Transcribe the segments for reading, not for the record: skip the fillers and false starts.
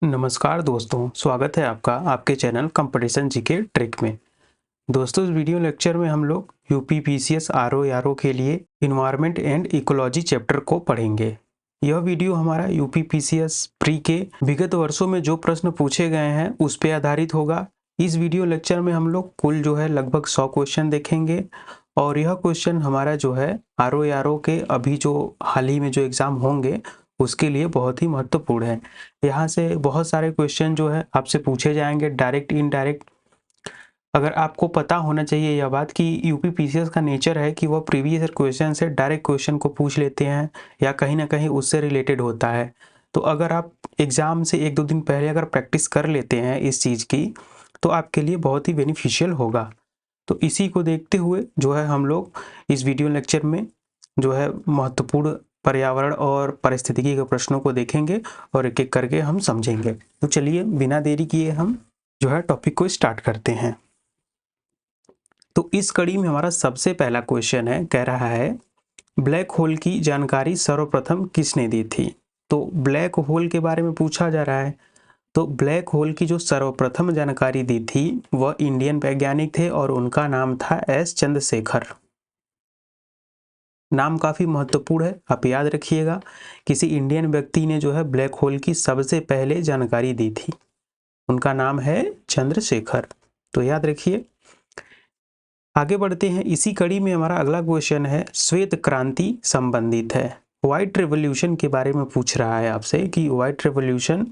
नमस्कार दोस्तों, स्वागत है आपका आपके चैनल कंपटीशन जीके ट्रिक में। दोस्तों, इस वीडियो लेक्चर में हम लोग यूपी पीसीएस आरओ आरओ के लिए इन्वायरमेंट एंड इकोलॉजी चैप्टर को पढ़ेंगे। यह वीडियो हमारा यूपी पीसीएस प्री के विगत वर्षों में जो प्रश्न पूछे गए हैं उस पर आधारित होगा। इस वीडियो लेक्चर में हम लोग कुल लगभग 100 क्वेश्चन देखेंगे और यह क्वेश्चन हमारा आरओ आरओ के अभी जो हाल ही में जो एग्ज़ाम होंगे उसके लिए बहुत ही महत्वपूर्ण है। यहाँ से बहुत सारे क्वेश्चन आपसे पूछे जाएंगे, डायरेक्ट इनडायरेक्ट। अगर आपको पता होना चाहिए यह बात कि यूपी पीसीएस का नेचर है कि वह प्रीवियस क्वेश्चन से डायरेक्ट क्वेश्चन को पूछ लेते हैं या कहीं ना कहीं उससे रिलेटेड होता है। तो अगर आप एग्ज़ाम से 1-2 दिन पहले अगर प्रैक्टिस कर लेते हैं इस चीज़ की तो आपके लिए बहुत ही बेनिफिशियल होगा। तो इसी को देखते हुए हम लोग इस वीडियो लेक्चर में महत्वपूर्ण पर्यावरण और पारिस्थितिकी के प्रश्नों को देखेंगे और एक एक करके हम समझेंगे। तो चलिए बिना देरी किए हम टॉपिक को स्टार्ट करते हैं। तो इस कड़ी में हमारा सबसे पहला क्वेश्चन है, कह रहा है ब्लैक होल की जानकारी सर्वप्रथम किसने दी थी। तो ब्लैक होल के बारे में पूछा जा रहा है। तो ब्लैक होल की जो सर्वप्रथम जानकारी दी थी वह इंडियन वैज्ञानिक थे और उनका नाम था एस चंद्रशेखर। नाम काफ़ी महत्वपूर्ण है, आप याद रखिएगा। किसी इंडियन व्यक्ति ने ब्लैक होल की सबसे पहले जानकारी दी थी, उनका नाम है चंद्रशेखर। तो याद रखिए। आगे बढ़ते हैं। इसी कड़ी में हमारा अगला क्वेश्चन है श्वेत क्रांति संबंधित है। व्हाइट रेवोल्यूशन के बारे में पूछ रहा है आपसे कि व्हाइट रेवोल्यूशन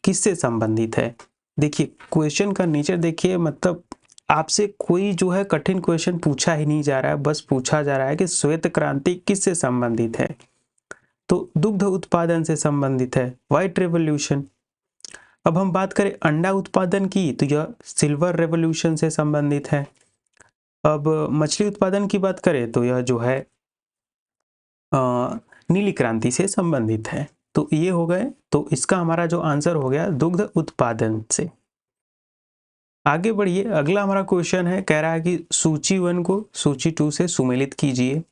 किससे संबंधित है। देखिए क्वेश्चन का नेचर देखिए, मतलब आपसे कोई कठिन क्वेश्चन पूछा ही नहीं जा रहा है, बस पूछा जा रहा है कि श्वेत क्रांति किससे संबंधित है। तो दुग्ध उत्पादन से संबंधित है व्हाइट रेवोल्यूशन। अब हम बात करें अंडा उत्पादन की तो यह सिल्वर रेवोल्यूशन से संबंधित है। अब मछली उत्पादन की बात करें तो यह नीली क्रांति से संबंधित है। तो ये हो गए। तो इसका हमारा जो आंसर हो गया दुग्ध उत्पादन से। आगे बढ़िए। अगला हमारा क्वेश्चन है, कह रहा है कि सूची 1 को सूची 2 से सुमेलित कीजिए।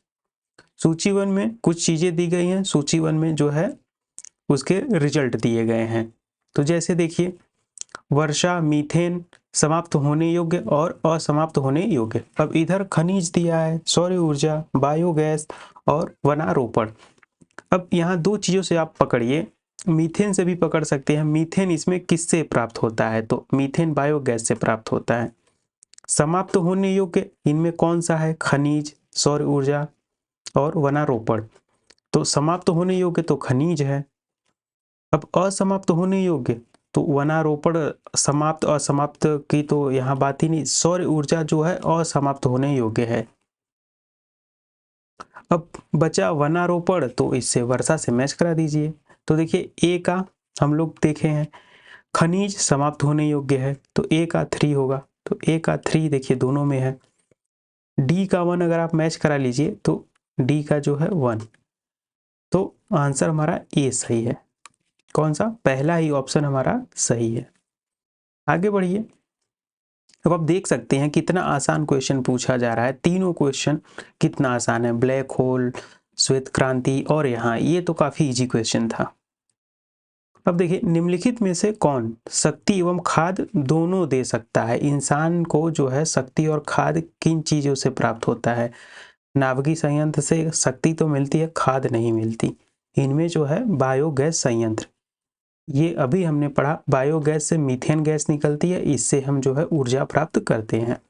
सूची 1 में कुछ चीजें दी गई हैं, सूची 1 में उसके रिजल्ट दिए गए हैं। तो जैसे देखिए वर्षा, मीथेन, समाप्त होने योग्य और असमाप्त होने योग्य। अब इधर खनिज दिया है, सौर ऊर्जा, बायोगैस और वनारोपण। अब यहाँ 2 चीजों से आप पकड़िए, मीथेन से भी पकड़ सकते हैं। मीथेन इसमें किससे प्राप्त होता है, तो मीथेन बायोगैस से प्राप्त होता है। समाप्त होने योग्य इनमें कौन सा है, खनिज, सौर ऊर्जा और वनारोपण। तो समाप्त होने योग्य तो खनिज है। अब असमाप्त होने योग्य तो वनारोपण, समाप्त असमाप्त की तो यहाँ बात ही नहीं। सौर ऊर्जा असमाप्त होने योग्य है। अब बचा वनारोपण, तो इससे वर्षा से मैच करा दीजिए। तो देखिए ए का हम लोग देखे हैं, खनिज समाप्त होने योग्य है तो ए का 3 होगा। तो ए का 3 देखिए दोनों में है। डी का 1 अगर आप मैच करा लीजिए तो डी का 1। तो आंसर हमारा ए सही है। कौन सा, पहला ही ऑप्शन हमारा सही है। आगे बढ़िए। अब आप देख सकते हैं कितना आसान क्वेश्चन पूछा जा रहा है। तीनों क्वेश्चन कितना आसान है, ब्लैक होल, श्वेत क्रांति और यहाँ ये तो काफी इजी क्वेश्चन था। अब देखिए निम्नलिखित में से कौन शक्ति एवं खाद दोनों दे सकता है। इंसान को शक्ति और खाद किन चीजों से प्राप्त होता है। नाभिकीय संयंत्र से शक्ति तो मिलती है, खाद नहीं मिलती। इनमें बायोगैस संयंत्र, ये अभी हमने पढ़ा, बायोगैस से मीथेन गैस निकलती है, इससे हम ऊर्जा प्राप्त करते हैं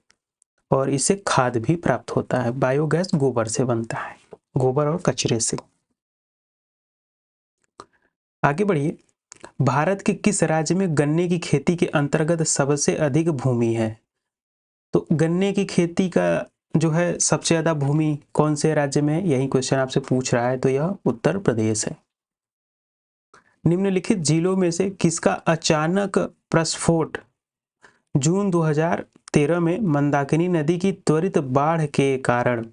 और इससे खाद भी प्राप्त होता है। बायोगैस गोबर से बनता है, गोबर और कचरे से। आगे बढ़िए। भारत के किस राज्य में गन्ने की खेती के अंतर्गत सबसे अधिक भूमि है। तो गन्ने की खेती का सबसे ज्यादा भूमि कौन से राज्य में है, यही क्वेश्चन आपसे पूछ रहा है। तो यह उत्तर प्रदेश है। निम्नलिखित जिलों में से किसका अचानक प्रस्फोट जून 2013 में मंदाकिनी नदी की त्वरित बाढ़ के कारण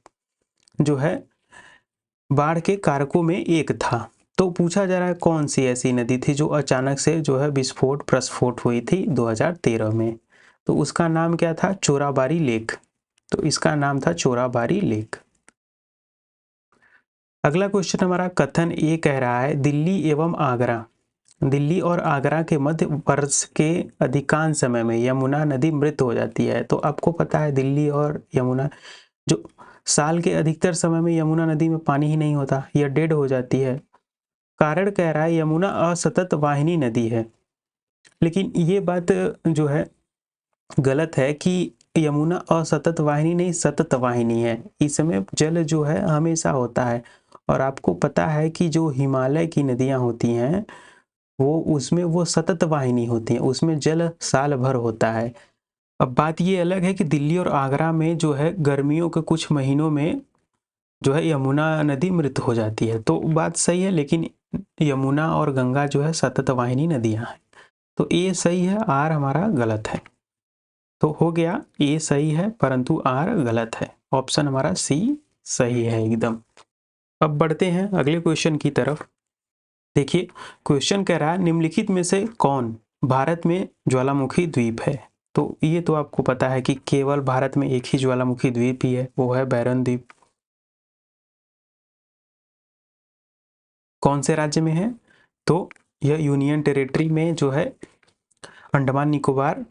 बाढ़ के कारकों में एक था। तो पूछा जा रहा है कौन सी ऐसी नदी थी जो अचानक से विस्फोट प्रस्फोट हुई थी 2013 में। तो उसका नाम क्या था, चोराबारी लेक। तो इसका नाम था चोराबारी लेक। अगला क्वेश्चन हमारा कथन ए कह रहा है दिल्ली एवं आगरा दिल्ली और आगरा के मध्य वर्ष के अधिकांश समय में यमुना नदी मृत हो जाती है। तो आपको पता है दिल्ली और यमुना, जो साल के अधिकतर समय में यमुना नदी में पानी ही नहीं होता, यह डेड हो जाती है। कारण कह रहा है यमुना असतत वाहिनी नदी है, लेकिन ये बात जो है गलत है कि यमुना असतत वाहिनी नहीं, सतत वाहिनी है। इसमें जल जो है हमेशा होता है, और आपको पता है कि जो हिमालय की नदियां होती हैं वो उसमें वो सतत वाहिनी होती हैं, उसमें जल साल भर होता है। अब बात ये अलग है कि दिल्ली और आगरा में जो है गर्मियों के कुछ महीनों में जो है यमुना नदी मृत हो जाती है। तो बात सही है, लेकिन यमुना और गंगा जो है सतत वाहिनी नदियां हैं। तो ए सही है, आर हमारा गलत है। तो हो गया, ए सही है परंतु आर गलत है। ऑप्शन हमारा सी सही है एकदम। अब बढ़ते हैं अगले क्वेश्चन की तरफ। देखिए क्वेश्चन कह रहा है निम्नलिखित में से कौन भारत में ज्वालामुखी द्वीप है। तो ये तो आपको पता है कि केवल भारत में एक ही ज्वालामुखी द्वीप ही है, वो है बैरन द्वीप। कौन से राज्य में है? तो यह यूनियन टेरिटरी में जो है अंडमान निकोबार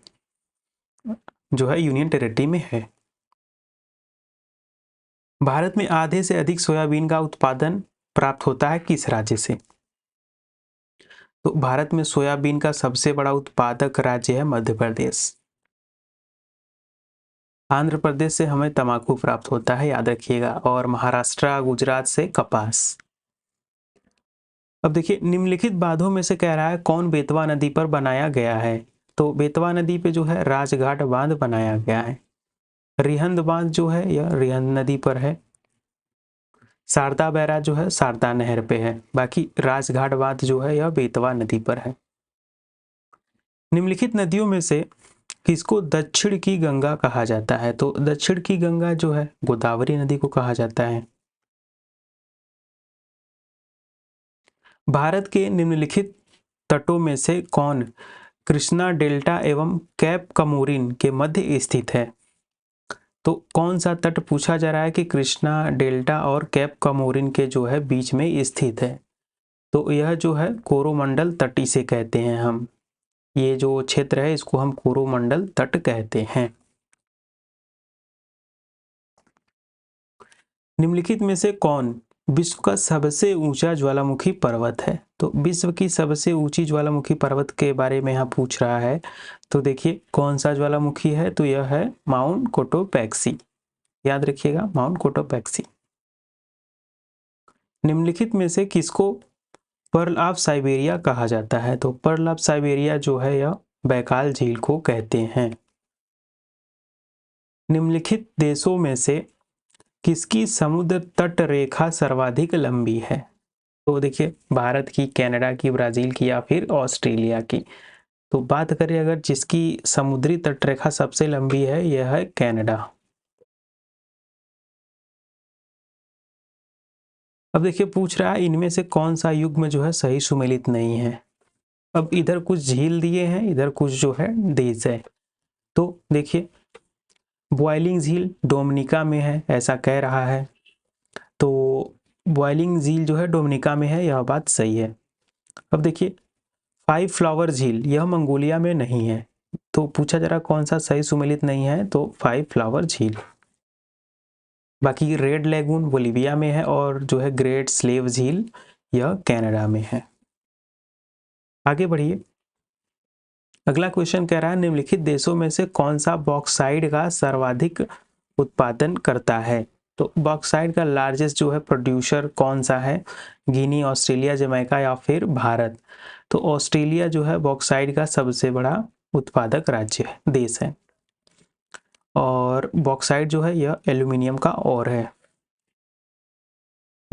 जो है यूनियन टेरिटरी में है। भारत में आधे से अधिक सोयाबीन का उत्पादन प्राप्त होता है किस राज्य से? तो भारत में सोयाबीन का सबसे बड़ा उत्पादक राज्य है मध्य प्रदेश। आंध्र प्रदेश से हमें तंबाकू प्राप्त होता है, याद रखिएगा, और महाराष्ट्र गुजरात से कपास। अब देखिए निम्नलिखित बांधों में से कह रहा है कौन बेतवा नदी पर बनाया गया है। तो बेतवा नदी पे जो है राजघाट बांध बनाया गया है। रिहंद बांध जो है यह रिहंद नदी पर है। शारदा बैराज जो है शारदा नहर पे है। बाकी राजघाट बांध जो है यह बेतवा नदी पर है। निम्नलिखित नदियों में से किसको दक्षिण की गंगा कहा जाता है? तो दक्षिण की गंगा जो है गोदावरी नदी को कहा जाता है। भारत के निम्नलिखित तटों में से कौन कृष्णा डेल्टा एवं कैप कमोरिन के मध्य स्थित है? तो कौन सा तट पूछा जा रहा है कि कृष्णा डेल्टा और कैप कमोरिन के जो है बीच में स्थित है? तो यह जो है कोरोमंडल तट इसे कहते हैं हम। ये जो क्षेत्र है इसको हम कोरोमंडल तट कहते हैं। निम्नलिखित में से कौन विश्व का सबसे ऊंचा ज्वालामुखी पर्वत है? तो विश्व की सबसे ऊंची ज्वालामुखी पर्वत के बारे में यहाँ पूछ रहा है। तो देखिए कौन सा ज्वालामुखी है, तो यह है माउंट कोटोपैक्सी। याद रखिएगा माउंट कोटोपैक्सी। निम्नलिखित में से किसको पर्ल ऑफ साइबेरिया कहा जाता है? तो पर्ल ऑफ साइबेरिया जो है यह बैकाल झील को कहते हैं। निम्नलिखित देशों में से किसकी समुद्र तट रेखा सर्वाधिक लंबी है? तो देखिए भारत की, कनाडा की, ब्राजील की या फिर ऑस्ट्रेलिया की। तो बात करें अगर जिसकी समुद्री तट रेखा सबसे लंबी है, यह है कनाडा। अब देखिए पूछ रहा है इनमें से कौन सा युग्म जो है सही सुमेलित नहीं है। अब इधर कुछ झील दिए हैं, इधर कुछ जो है देश है। तो देखिए बॉयलिंग झील डोमिनिका में है ऐसा कह रहा है। तो बॉयलिंग झील जो है डोमिनिका में है, यह बात सही है। अब देखिए फाइव फ्लावर झील यह मंगोलिया में नहीं है। तो पूछा जरा कौन सा सही सुमेलित नहीं है, तो फाइव फ्लावर झील। बाकी रेड लेगून बोलिविया में है, और जो है ग्रेट स्लेव झील यह कनाडा में है। आगे बढ़िए। अगला क्वेश्चन कह रहा है निम्नलिखित देशों में से कौन सा बॉक्साइट का सर्वाधिक उत्पादन करता है? तो बॉक्साइट का लार्जेस्ट जो है प्रोड्यूसर कौन सा है? गिनी, ऑस्ट्रेलिया, जमैका या फिर भारत? तो ऑस्ट्रेलिया जो है बॉक्साइट का सबसे बड़ा उत्पादक राज्य है, देश है। और बॉक्साइट जो है यह एल्यूमिनियम का और है।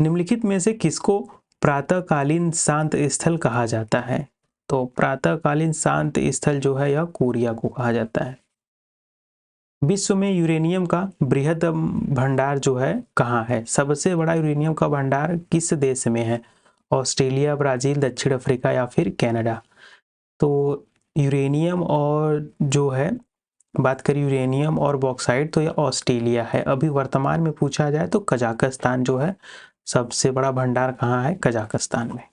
निम्नलिखित में से किसको प्रातःकालीन शांत स्थल कहा जाता है? तो प्रातःकालीन शांत स्थल जो है यह कोरिया को कहा जाता है। विश्व में यूरेनियम का बृहद भंडार जो है कहाँ है? सबसे बड़ा यूरेनियम का भंडार किस देश में है? ऑस्ट्रेलिया, ब्राजील, दक्षिण अफ्रीका या फिर कनाडा? तो यूरेनियम और जो है बात करें यूरेनियम और बॉक्साइट, तो यह ऑस्ट्रेलिया है। अभी वर्तमान में पूछा जाए तो कजाकिस्तान जो है सबसे बड़ा भंडार कहाँ है? कजाकिस्तान में।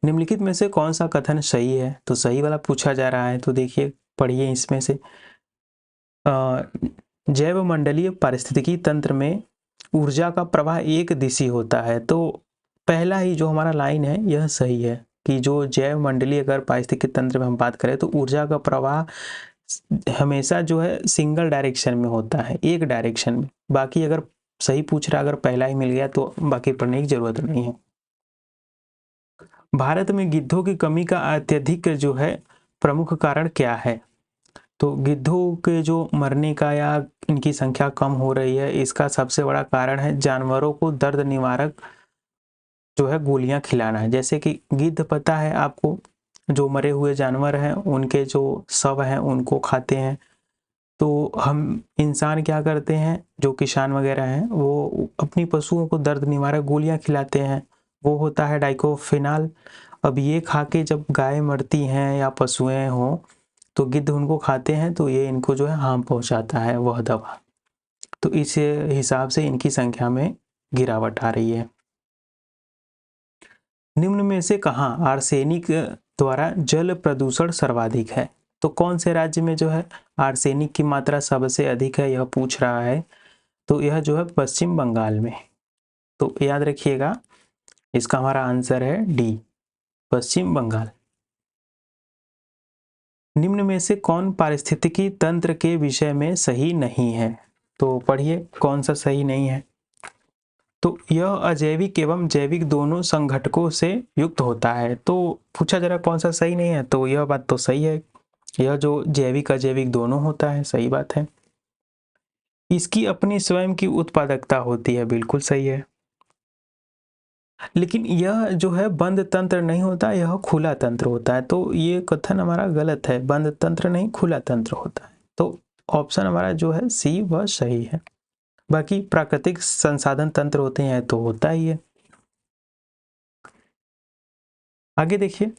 निम्नलिखित में से कौन सा कथन सही है? तो सही वाला पूछा जा रहा है, तो देखिए पढ़िए इसमें से। जैव मंडलीय पारिस्थितिकी तंत्र में ऊर्जा का प्रवाह एक दिशी होता है। तो पहला ही जो हमारा लाइन है यह सही है कि जो जैव मंडलीय अगर पारिस्थितिकी तंत्र में हम बात करें तो ऊर्जा का प्रवाह हमेशा जो है सिंगल डायरेक्शन में होता है, एक डायरेक्शन में। बाकी अगर सही पूछ रहा, अगर पहला ही मिल गया तो बाकी पढ़ने की जरूरत नहीं है। भारत में गिद्धों की कमी का अत्यधिक जो है प्रमुख कारण क्या है? तो गिद्धों के जो मरने का या इनकी संख्या कम हो रही है, इसका सबसे बड़ा कारण है जानवरों को दर्द निवारक जो है गोलियां खिलाना है। जैसे कि गिद्ध पता है आपको, जो मरे हुए जानवर हैं उनके जो शव हैं उनको खाते हैं। तो हम इंसान क्या करते हैं, जो किसान वगैरह हैं वो अपनी पशुओं को दर्द निवारक गोलियां खिलाते हैं, वो होता है डाइक्लोफिनाक। अब ये खा के जब गाय मरती हैं या पशुएं हों तो गिद्ध उनको खाते हैं, तो ये इनको जो है हार्म पहुंचाता है वह दवा। तो इस हिसाब से इनकी संख्या में गिरावट आ रही है। निम्न में से कहाँ आर्सेनिक द्वारा जल प्रदूषण सर्वाधिक है? तो कौन से राज्य में जो है आर्सेनिक की मात्रा सबसे अधिक है, यह पूछ रहा है। तो यह जो है पश्चिम बंगाल में। तो याद रखिएगा, इसका हमारा आंसर है डी, पश्चिम बंगाल। निम्न में से कौन पारिस्थितिकी तंत्र के विषय में सही नहीं है? तो पढ़िए कौन सा सही नहीं है। तो यह अजैविक एवं जैविक दोनों संघटकों से युक्त होता है। तो पूछा जरा कौन सा सही नहीं है, तो यह बात तो सही है, यह जो जैविक अजैविक दोनों होता है, सही बात है। इसकी अपनी स्वयं की उत्पादकता होती है, बिल्कुल सही है। लेकिन यह जो है बंद तंत्र नहीं होता, यह खुला तंत्र होता है। तो ये कथन हमारा गलत है, बंद तंत्र नहीं खुला तंत्र होता है। तो ऑप्शन हमारा जो है सी वह सही है। बाकी प्राकृतिक संसाधन तंत्र होते हैं तो होता ही है। आगे देखिए,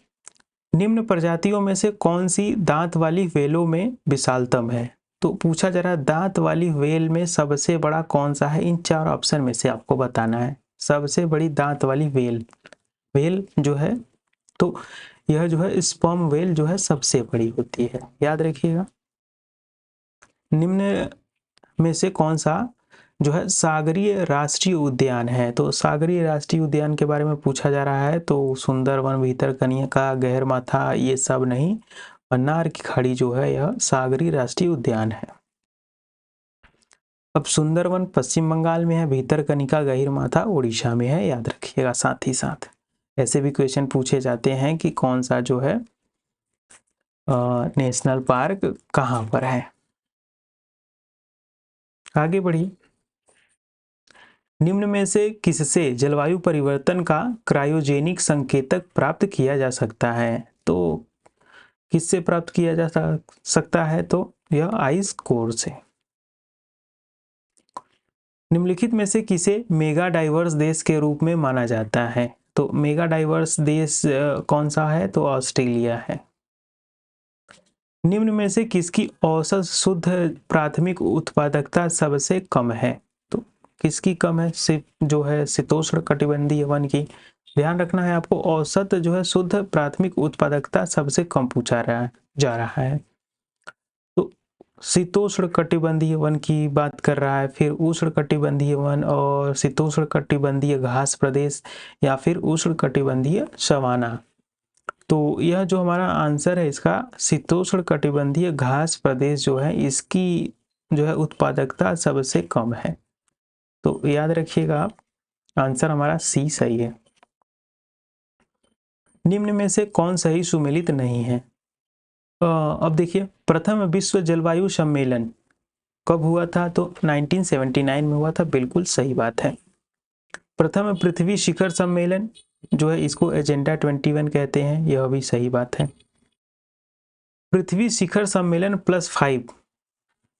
निम्न प्रजातियों में से कौन सी दांत वाली व्हेलों में विशालतम है? तो पूछा जरा दांत वाली व्हेल में सबसे बड़ा कौन सा है? इन चार ऑप्शन में से आपको बताना है सबसे बड़ी दांत वाली व्हेल। व्हेल जो है, तो यह जो है स्पर्म व्हेल जो है सबसे बड़ी होती है, याद रखिएगा। निम्न में से कौन सा जो है सागरीय राष्ट्रीय उद्यान है? तो सागरीय राष्ट्रीय उद्यान के बारे में पूछा जा रहा है। तो सुंदरवन, भितरकनिका, गहरमाथा, ये सब नहीं, मन्नार की खाड़ी जो है यह सागरीय राष्ट्रीय उद्यान है। अब सुंदरवन पश्चिम बंगाल में है, भितरकनिका गहिरमाथा उड़ीसा में है, याद रखिएगा। साथ ही साथ ऐसे भी क्वेश्चन पूछे जाते हैं कि कौन सा जो है नेशनल पार्क कहाँ पर है। आगे बढ़िए, निम्न में से किससे जलवायु परिवर्तन का क्रायोजेनिक संकेतक प्राप्त किया जा सकता है? तो किससे प्राप्त किया जा सकता है? तो यह आइस कोर से। निम्नलिखित में से किसे मेगा डाइवर्स देश के रूप में माना जाता है? तो मेगा डाइवर्स देश कौन सा है? तो ऑस्ट्रेलिया है। निम्न में से किसकी औसत शुद्ध प्राथमिक उत्पादकता सबसे कम है? तो किसकी कम है? जो है शीतोष्ण कटिबंधीय वन की। ध्यान रखना है आपको, औसत जो है शुद्ध प्राथमिक उत्पादकता सबसे कम पूछा जा रहा है। तो शीतोष्ण कटिबंधीय वन की बात कर रहा है, फिर उष्ण कटिबंधीय वन और शीतोष्ण कटिबंधीय घास प्रदेश या फिर उष्ण कटिबंधीय सवाना। तो यह जो हमारा आंसर है इसका शीतोष्ण कटिबंधीय घास प्रदेश जो है, इसकी जो है उत्पादकता सबसे कम है। तो याद रखिएगा आप, आंसर हमारा सी सही है। निम्न में से कौन सही सुमेलित नहीं है? अब देखिए, प्रथम विश्व जलवायु सम्मेलन कब हुआ था? तो 1979 में हुआ था, बिल्कुल सही बात है। प्रथम पृथ्वी शिखर सम्मेलन जो है इसको एजेंडा 21 कहते हैं, यह भी सही बात है। पृथ्वी शिखर सम्मेलन +5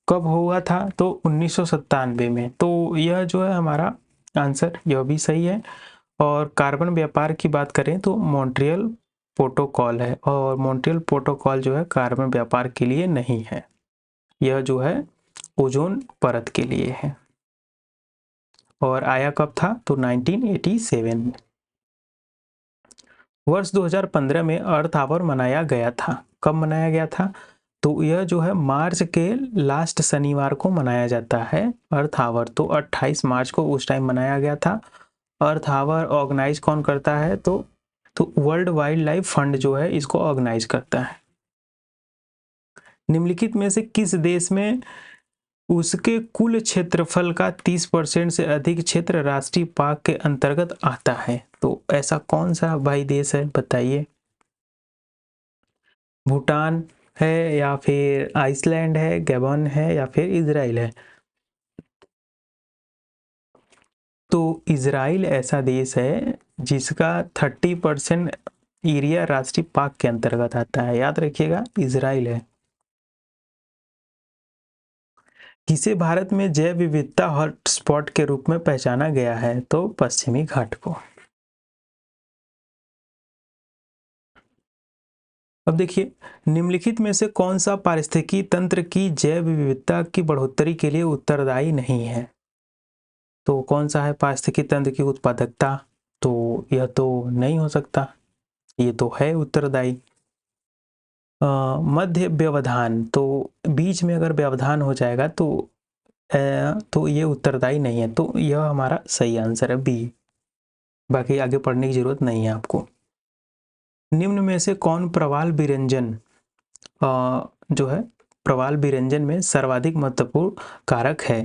कब हुआ था? तो 1997 में। तो यह जो है हमारा आंसर, यह भी सही है। और कार्बन व्यापार की बात करें तो मॉन्ट्रियल प्रोटोकॉल है, और मॉन्ट्रियल प्रोटोकॉल जो है कार्बन व्यापार के लिए नहीं है, यह जो है ओजोन परत के लिए है। और आया कब था? तो 1987 में। वर्ष 2015 में अर्थ आवर मनाया गया था। कब मनाया गया था? तो यह जो है मार्च के लास्ट शनिवार को मनाया जाता है अर्थ आवर। तो 28 मार्च को उस टाइम मनाया गया था। अर्थ आवर ऑर्गेनाइज कौन करता है? तो वर्ल्ड वाइल्ड लाइफ फंड जो है इसको ऑर्गेनाइज करता है। निम्नलिखित में से किस देश में उसके कुल क्षेत्रफल का 30% से अधिक क्षेत्र राष्ट्रीय पार्क के अंतर्गत आता है? तो ऐसा कौन सा भाई देश है, बताइए। भूटान है, या फिर आइसलैंड है, गैबन है, या फिर इजराइल है? तो इजराइल ऐसा देश है जिसका 30% एरिया राष्ट्रीय पार्क के अंतर्गत आता है, याद रखिएगा, इजराइल है। किसे भारत में जैव विविधता हॉटस्पॉट के रूप में पहचाना गया है? तो पश्चिमी घाट को। अब देखिए, निम्नलिखित में से कौन सा पारिस्थितिकी तंत्र की जैव विविधता की बढ़ोतरी के लिए उत्तरदायी नहीं है? तो कौन सा है पारिस्थितिकी तंत्र की उत्पादकता? तो यह तो नहीं हो सकता, ये तो है उत्तरदायी। मध्य व्यवधान, तो बीच में अगर व्यवधान हो जाएगा तो ये उत्तरदायी नहीं है, तो यह हमारा सही आंसर है बी। बाकी आगे पढ़ने की जरूरत नहीं है आपको। निम्न में से कौन प्रवाल विरंजन जो है प्रवाल विरंजन में सर्वाधिक महत्वपूर्ण कारक है?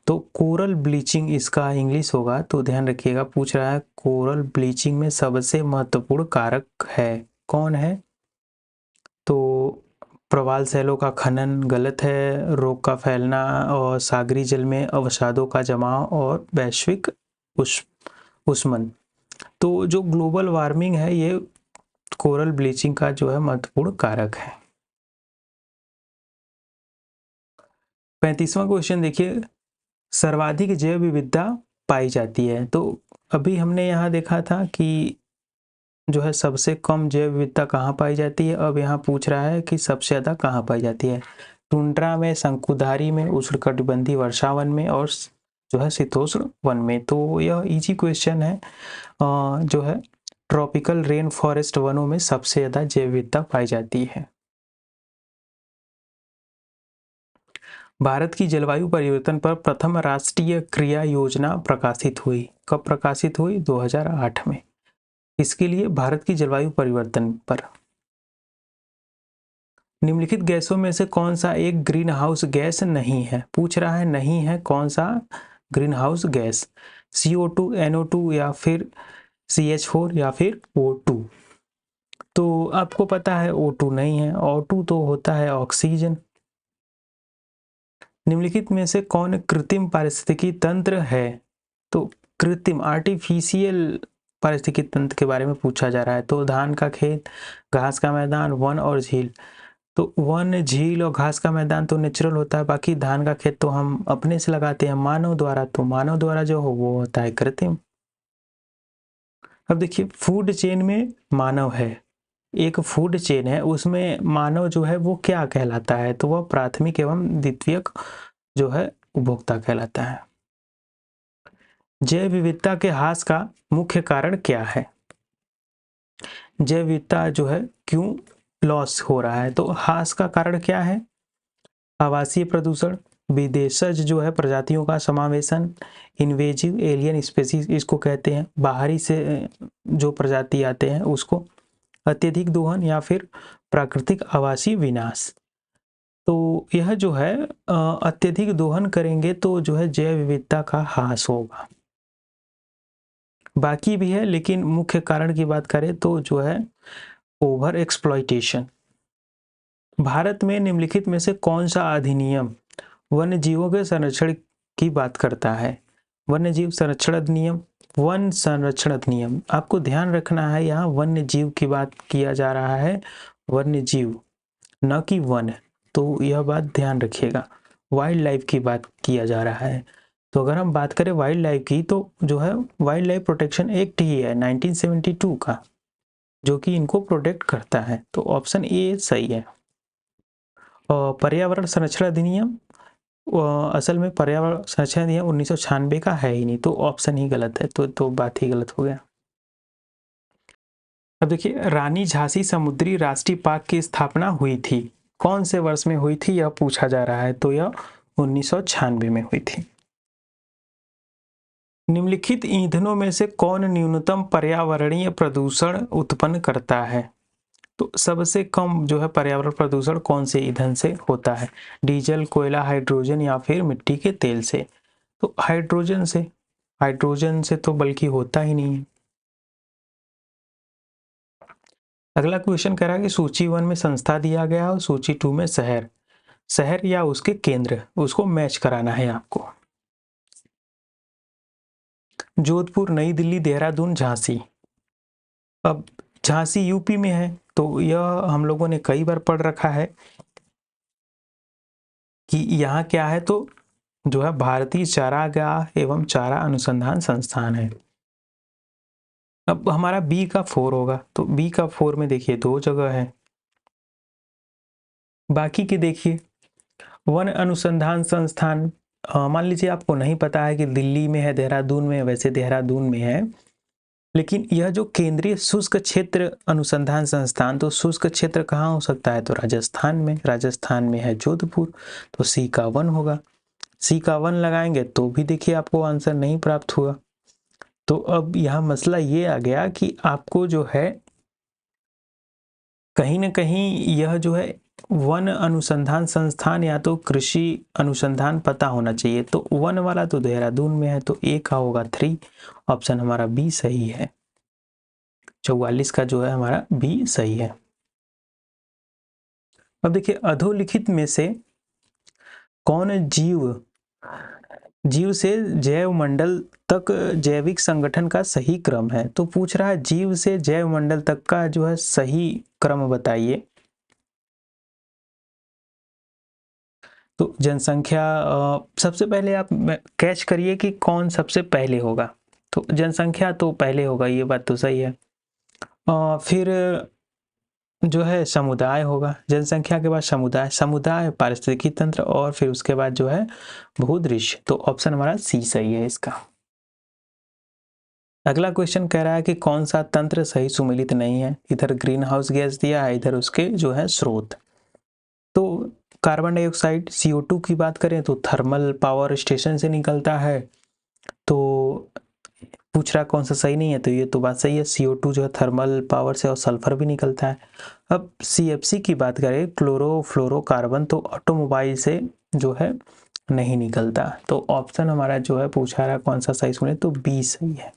तो कोरल ब्लीचिंग इसका इंग्लिश होगा, तो ध्यान रखिएगा, पूछ रहा है कोरल ब्लीचिंग में सबसे महत्वपूर्ण कारक है, कौन है? तो प्रवाल शैलों का खनन गलत है, रोग का फैलना और सागरी जल में अवसादों का जमाव और वैश्विक उष्मन। तो जो ग्लोबल वार्मिंग है ये कोरल ब्लीचिंग का जो है महत्वपूर्ण कारक है। 35वां क्वेश्चन देखिए, सर्वाधिक जैव विविधता पाई जाती है। तो अभी हमने यहाँ देखा था कि जो है सबसे कम जैव विविधता कहाँ पाई जाती है, अब यहाँ पूछ रहा है कि सबसे ज़्यादा कहाँ पाई जाती है। टुंड्रा में, शंकुधारी में, उष्णकटिबंधीय वर्षावन में और जो है शीतोष्ण वन में। तो यह इजी क्वेश्चन है। जो है ट्रॉपिकल रेन फॉरेस्ट वनों में सबसे ज़्यादा जैव विविधता पाई जाती है। भारत की जलवायु परिवर्तन पर प्रथम राष्ट्रीय क्रिया योजना प्रकाशित हुई, कब प्रकाशित हुई? 2008 में। इसके लिए भारत की जलवायु परिवर्तन पर। निम्नलिखित गैसों में से कौन सा एक ग्रीन हाउस गैस नहीं है? पूछ रहा है नहीं है कौन सा green house gas, CO2, NO2 या फिर CH4 या फिर O2? तो आपको पता है O2 नहीं है, O2 तो होता है ऑक्सीजन। निम्नलिखित में से कौन कृत्रिम पारिस्थितिकी तंत्र है? तो कृत्रिम आर्टिफिशियल पारिस्थितिकी तंत्र के बारे में पूछा जा रहा है। तो धान का खेत, घास का मैदान, वन और झील। तो वन, झील और घास का मैदान तो नेचुरल होता है, बाकी धान का खेत तो हम अपने से लगाते हैं मानव द्वारा, तो मानव द्वारा जो हो वो होता है कृत्रिम। अब देखिए, फूड चेन में मानव है, एक फूड चेन है उसमें मानव जो है वो क्या कहलाता है? तो वह प्राथमिक एवं द्वितीयक जो है उपभोक्ता कहलाता है। जैव विविधता के ह्रास का मुख्य कारण क्या है? जैव विविधता जो है क्यों लॉस हो रहा है? तो ह्रास का कारण क्या है? आवासीय प्रदूषण, विदेशज जो है प्रजातियों का समावेशन, इन्वेजिव एलियन स्पीशीज इसको कहते हैं, बाहरी से जो प्रजाति आते हैं उसको, अत्यधिक दोहन या फिर प्राकृतिक आवासीय विनाश। तो यह जो है अत्यधिक दोहन करेंगे तो जो है जैव विविधता का ह्रास होगा। बाकी भी है लेकिन मुख्य कारण की बात करें तो जो है ओवर एक्सप्लॉइटेशन। भारत में निम्नलिखित में से कौन सा अधिनियम वन्य जीवों के संरक्षण की बात करता है? वन्य जीव संरक्षण अधिनियम, वन संरक्षण अधिनियम। आपको ध्यान रखना है यहाँ वन्य जीव की बात किया जा रहा है, वन्य जीव न कि वन, तो यह बात ध्यान रखिएगा। वाइल्ड लाइफ की बात किया जा रहा है। तो अगर हम बात करें वाइल्ड लाइफ की तो जो है वाइल्ड लाइफ प्रोटेक्शन एक्ट ही है 1972 का जो कि इनको प्रोटेक्ट करता है। तो ऑप्शन ए सही है। और पर्यावरण संरक्षण अधिनियम, असल में पर्यावरण संरक्षण अधिनियम 1996 का है ही नहीं, तो ऑप्शन ही गलत है, तो बात ही गलत हो गया। अब देखिए, रानी झांसी समुद्री राष्ट्रीय पार्क की स्थापना हुई थी, कौन से वर्ष में हुई थी यह पूछा जा रहा है, तो यह 1996 में हुई थी। निम्नलिखित ईंधनों में से कौन न्यूनतम पर्यावरणीय प्रदूषण उत्पन्न करता है? तो सबसे कम जो है पर्यावरण प्रदूषण कौन से ईंधन से होता है? डीजल, कोयला, हाइड्रोजन या फिर मिट्टी के तेल से? तो हाइड्रोजन से। हाइड्रोजन से तो बल्कि होता ही नहीं है। अगला क्वेश्चन कह रहा है कि सूची 1 में संस्था दिया गया और सूची 2 में शहर। शहर या उसके केंद्र, उसको मैच कराना है आपको। जोधपुर, नई दिल्ली, देहरादून, झांसी। अब झांसी यूपी में है, तो यह हम लोगों ने कई बार पढ़ रखा है कि यहाँ क्या है, तो जो है भारतीय चारागाह एवं चारा अनुसंधान संस्थान है। अब हमारा बी का 4 होगा, तो बी का 4 में देखिए 2 जगह है। बाकी के देखिए, वन अनुसंधान संस्थान, मान लीजिए आपको नहीं पता है कि दिल्ली में है, देहरादून में है, वैसे देहरादून में है, लेकिन यह जो केंद्रीय शुष्क क्षेत्र अनुसंधान संस्थान, तो शुष्क क्षेत्र कहाँ हो सकता है, तो राजस्थान में। राजस्थान में है जोधपुर, तो सी का 1 होगा। सी का 1 लगाएंगे तो भी देखिए आपको आंसर नहीं प्राप्त हुआ। तो अब यहाँ मसला ये आ गया कि आपको जो है कहीं ना कहीं यह जो है वन अनुसंधान संस्थान या तो कृषि अनुसंधान पता होना चाहिए। तो 1 वाला तो देहरादून में है, तो ए का होगा 3। ऑप्शन हमारा बी सही है। 44 का जो है हमारा बी सही है। अब देखिए, अधोलिखित में से कौन जीव से जैव मंडल तक जैविक संगठन का सही क्रम है? तो पूछ रहा है जीव से जैव मंडल तक का जो है सही क्रम बताइए। तो जनसंख्या, सबसे पहले आप कैच करिए कि कौन सबसे पहले होगा। तो जनसंख्या तो पहले होगा, ये बात तो सही है। फिर जो है समुदाय होगा, जनसंख्या के बाद समुदाय, समुदाय पारिस्थितिकी तंत्र, और फिर उसके बाद जो है भूदृश्य। तो ऑप्शन हमारा सी सही है इसका। अगला क्वेश्चन कह रहा है कि कौन सा तंत्र सही सुमेलित नहीं है? इधर ग्रीन हाउस गैस दिया है, इधर उसके जो है स्रोत। तो कार्बन डाइऑक्साइड, CO2 की बात करें तो थर्मल पावर स्टेशन से निकलता है। तो पूछ रहा कौन सा सही नहीं है, तो ये तो बात सही है, CO2 जो है थर्मल पावर से, और सल्फर भी निकलता है। अब CFC की बात करें, क्लोरोफ्लोरोकार्बन, तो ऑटोमोबाइल से जो है नहीं निकलता। तो ऑप्शन हमारा जो है पूछा रहा कौन सा सही सुने, तो बी सही है।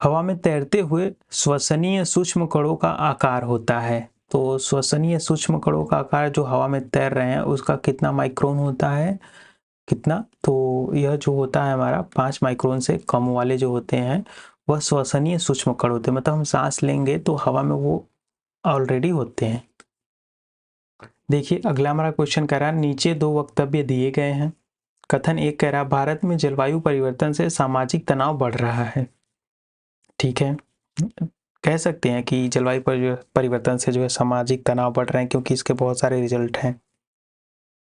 हवा में तैरते हुए श्वसनीय सूक्ष्म कणों का आकार होता है। तो श्वसनीय सूक्ष्म कणों का आकार जो हवा में तैर रहे हैं उसका कितना माइक्रोन होता है, कितना, तो यह जो होता है हमारा 5 माइक्रोन से कम वाले जो होते हैं वह श्वसनीय सूक्ष्म कण होते हैं। मतलब हम सांस लेंगे तो हवा में वो ऑलरेडी होते हैं। देखिए, अगला हमारा क्वेश्चन कह रहा है नीचे 2 वक्तव्य दिए गए हैं। कथन 1 कह रहा है भारत में जलवायु परिवर्तन से सामाजिक तनाव बढ़ रहा है। ठीक है, कह सकते हैं कि जलवायु परिवर्तन से जो है सामाजिक तनाव बढ़ रहे हैं, क्योंकि इसके बहुत सारे रिजल्ट हैं।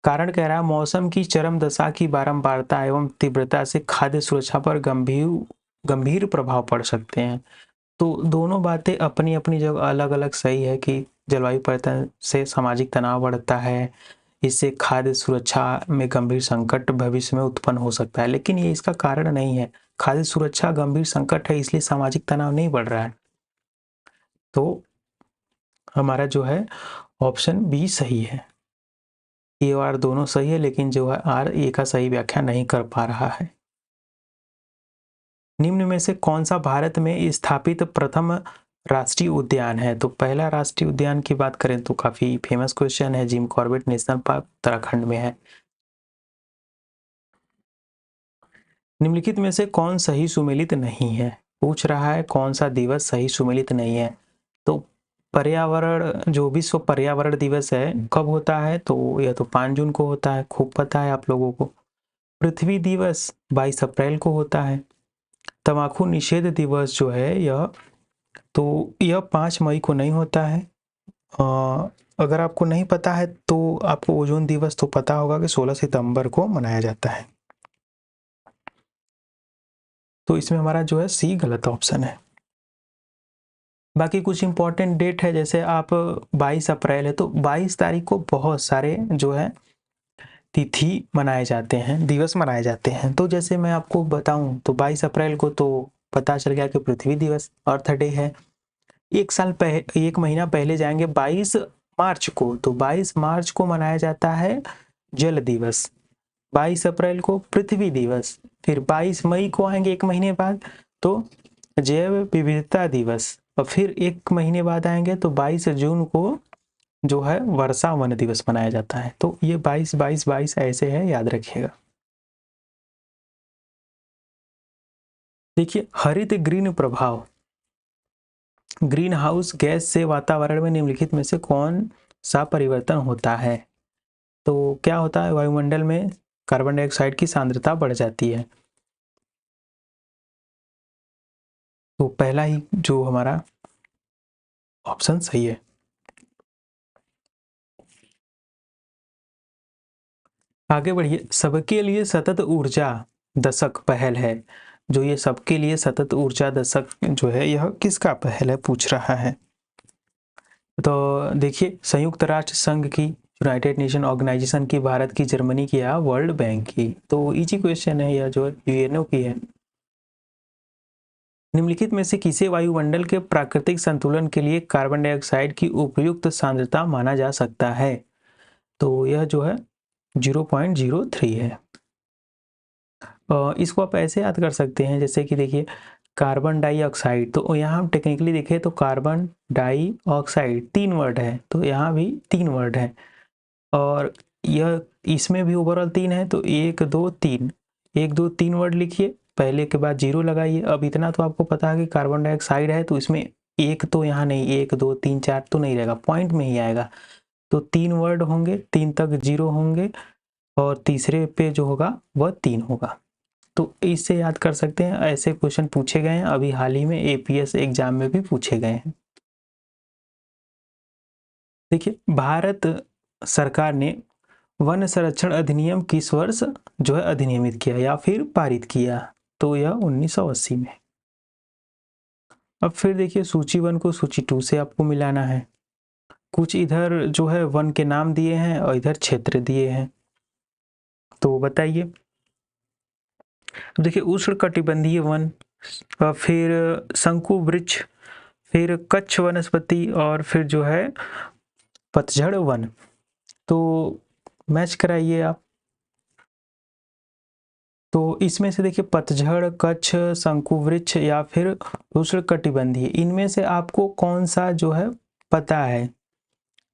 कारण कह रहा है मौसम की चरम दशा की बारंबारता एवं तीव्रता से खाद्य सुरक्षा पर गंभीर प्रभाव पड़ सकते हैं। तो दोनों बातें अपनी अपनी जगह अलग अलग सही है कि जलवायु परिवर्तन से सामाजिक तनाव बढ़ता है, इससे खाद्य सुरक्षा में गंभीर संकट भविष्य में उत्पन्न हो सकता है, लेकिन ये इसका कारण नहीं है। खाद्य सुरक्षा गंभीर संकट है, इसलिए सामाजिक तनाव नहीं बढ़ रहा है। तो हमारा जो है ऑप्शन बी सही है। ए और आर दोनों सही है, लेकिन जो है आर ए का सही व्याख्या नहीं कर पा रहा है। निम्न में से कौन सा भारत में स्थापित प्रथम राष्ट्रीय उद्यान है? तो पहला राष्ट्रीय उद्यान की बात करें तो काफी फेमस क्वेश्चन है, Jim Corbett national park Uttarakhand में है। निम्नलिखित में से कौन सही सुमेलित नहीं है? पूछ रहा है कौन सा दिवस सही सुमेलित नहीं है। तो पर्यावरण, जो विश्व पर्यावरण दिवस है कब होता है, तो यह तो 5 जून को होता है, खूब पता है आप लोगों को। पृथ्वी दिवस 22 अप्रैल को होता है। तंबाकू निषेध दिवस जो है यह 5 मई को नहीं होता है। अगर आपको नहीं पता है तो आपको ओजोन दिवस तो पता होगा कि 16 सितंबर को मनाया जाता है। तो इसमें हमारा जो है सी गलत ऑप्शन है। बाकी कुछ इंपॉर्टेंट डेट है, जैसे आप 22 अप्रैल है तो 22 तारीख को बहुत सारे जो है तिथि मनाए जाते हैं, दिवस मनाए जाते हैं। तो जैसे मैं आपको बताऊं तो 22 अप्रैल को तो पता चल गया कि पृथ्वी दिवस अर्थ डे है। एक महीना पहले जाएंगे 22 मार्च को, तो 22 मार्च को मनाया जाता है जल दिवस। 22 अप्रैल को पृथ्वी दिवस। फिर 22 मई को आएंगे एक महीने बाद तो जैव विविधता दिवस। और फिर एक महीने बाद आएंगे तो 22 जून को जो है वर्षा वन दिवस मनाया जाता है। तो ये 22 22 22 ऐसे है, याद रखिएगा। देखिए हरित ग्रीन प्रभाव, ग्रीन हाउस गैस से वातावरण में निम्नलिखित में से कौन सा परिवर्तन होता है? तो क्या होता है, वायुमंडल में कार्बन डाइऑक्साइड की सांद्रता बढ़ जाती है। तो पहला ही जो हमारा ऑप्शन सही है। आगे बढ़िए, सबके लिए सतत ऊर्जा दशक पहल है। जो ये सबके लिए सतत ऊर्जा दशक जो है यह किसका पहल है पूछ रहा है। तो देखिए संयुक्त राष्ट्र संघ की, यूनाइटेड नेशन ऑर्गेनाइजेशन की, भारत की, जर्मनी की या वर्ल्ड बैंक की। तो इजी क्वेश्चन है, यह जो यूएनओ की है। निम्नलिखित में से किसे वायुमंडल के प्राकृतिक संतुलन के लिए कार्बन डाइऑक्साइड की उपयुक्त सांद्रता माना जा सकता है? तो यह जो है 0.03 है। इसको आप ऐसे याद कर सकते हैं, जैसे कि देखिए कार्बन डाइऑक्साइड, तो यहाँ हम टेक्निकली देखें तो कार्बन डाइऑक्साइड 3 वर्ड है, तो यहाँ भी 3 वर्ड है। और यह इसमें भी ओवरऑल 3 है, तो 1 2 3, 1 2 3 वर्ड लिखिए, पहले के बाद 0 लगाइए। अब इतना तो आपको पता है कि कार्बन डाइऑक्साइड है, तो इसमें एक तो यहाँ नहीं, 1 2 3 4 तो नहीं रहेगा, पॉइंट में ही आएगा। तो 3 वर्ड होंगे, 3 तक 0 होंगे और तीसरे पे जो होगा वह 3 होगा। तो इससे याद कर सकते हैं, ऐसे क्वेश्चन पूछे गए हैं, अभी हाल ही में एपीएस एग्जाम में भी पूछे गए हैं। देखिए भारत सरकार ने वन संरक्षण अधिनियम किस वर्ष जो है अधिनियमित किया या फिर पारित किया? तो यह 1980 में। अब फिर देखिए सूची 1 को सूची 2 से आपको मिलाना है। कुछ इधर जो है वन के नाम दिए हैं और इधर क्षेत्र दिए हैं, तो बताइए। अब देखिए उष्ण कटिबंधीय वन, फिर शंकु वृक्ष, फिर कच्छ वनस्पति और फिर जो है पतझड़ वन। तो मैच कराइए आप। तो इसमें से देखिए पतझड़, कच्छ, शंकु वृक्ष या फिर उष्णकटिबंधीय, इनमें से आपको कौन सा जो है पता है?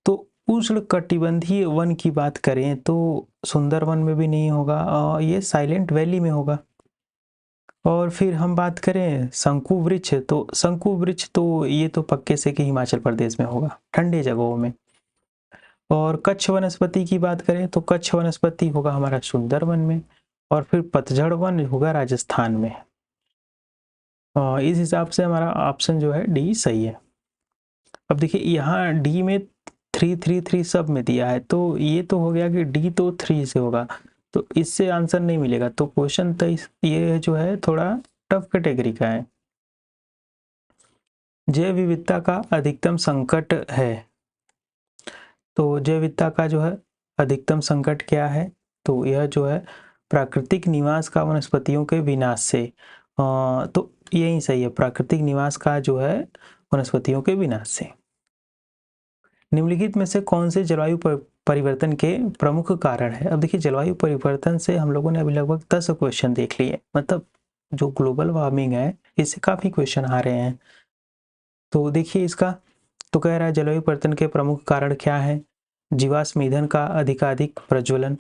तो उष्णकटिबंधीय वन की बात करें तो सुंदरवन में भी नहीं होगा, ये साइलेंट वैली में होगा। और फिर हम बात करें शंकु वृक्ष, तो शंकु वृक्ष तो ये तो पक्के से कि हिमाचल प्रदेश में होगा, ठंडे जगहों में। और कच्छ वनस्पति की बात करें तो कच्छ वनस्पति होगा हमारा सुंदरवन में। और फिर पतझड़ वन होगा राजस्थान में। इस हिसाब से हमारा ऑप्शन जो है डी सही है। अब देखिए यहाँ डी में 3 3 3 सब में दिया है, तो ये तो हो गया कि डी तो 3 से होगा, तो इससे आंसर नहीं मिलेगा। तो क्वेश्चन तो ये जो है थोड़ा टफ कैटेगरी का है। जैव विविधता का अधिकतम संकट है, तो जैव विविधता का जो है अधिकतम संकट क्या है? तो यह जो है प्राकृतिक निवास का वनस्पतियों के विनाश से, तो यही सही है, प्राकृतिक निवास का जो है वनस्पतियों के विनाश से। निम्नलिखित में से कौन से जलवायु परिवर्तन के प्रमुख कारण है? अब देखिए जलवायु परिवर्तन से हम लोगों ने अभी लगभग 10 क्वेश्चन देख लिए, मतलब जो ग्लोबल वार्मिंग है इससे काफी क्वेश्चन आ रहे हैं। तो देखिए इसका तो कह रहा है जलवायु परिवर्तन के प्रमुख कारण क्या है? जीवाश्म ईंधन का अधिकाधिक प्रज्वलन,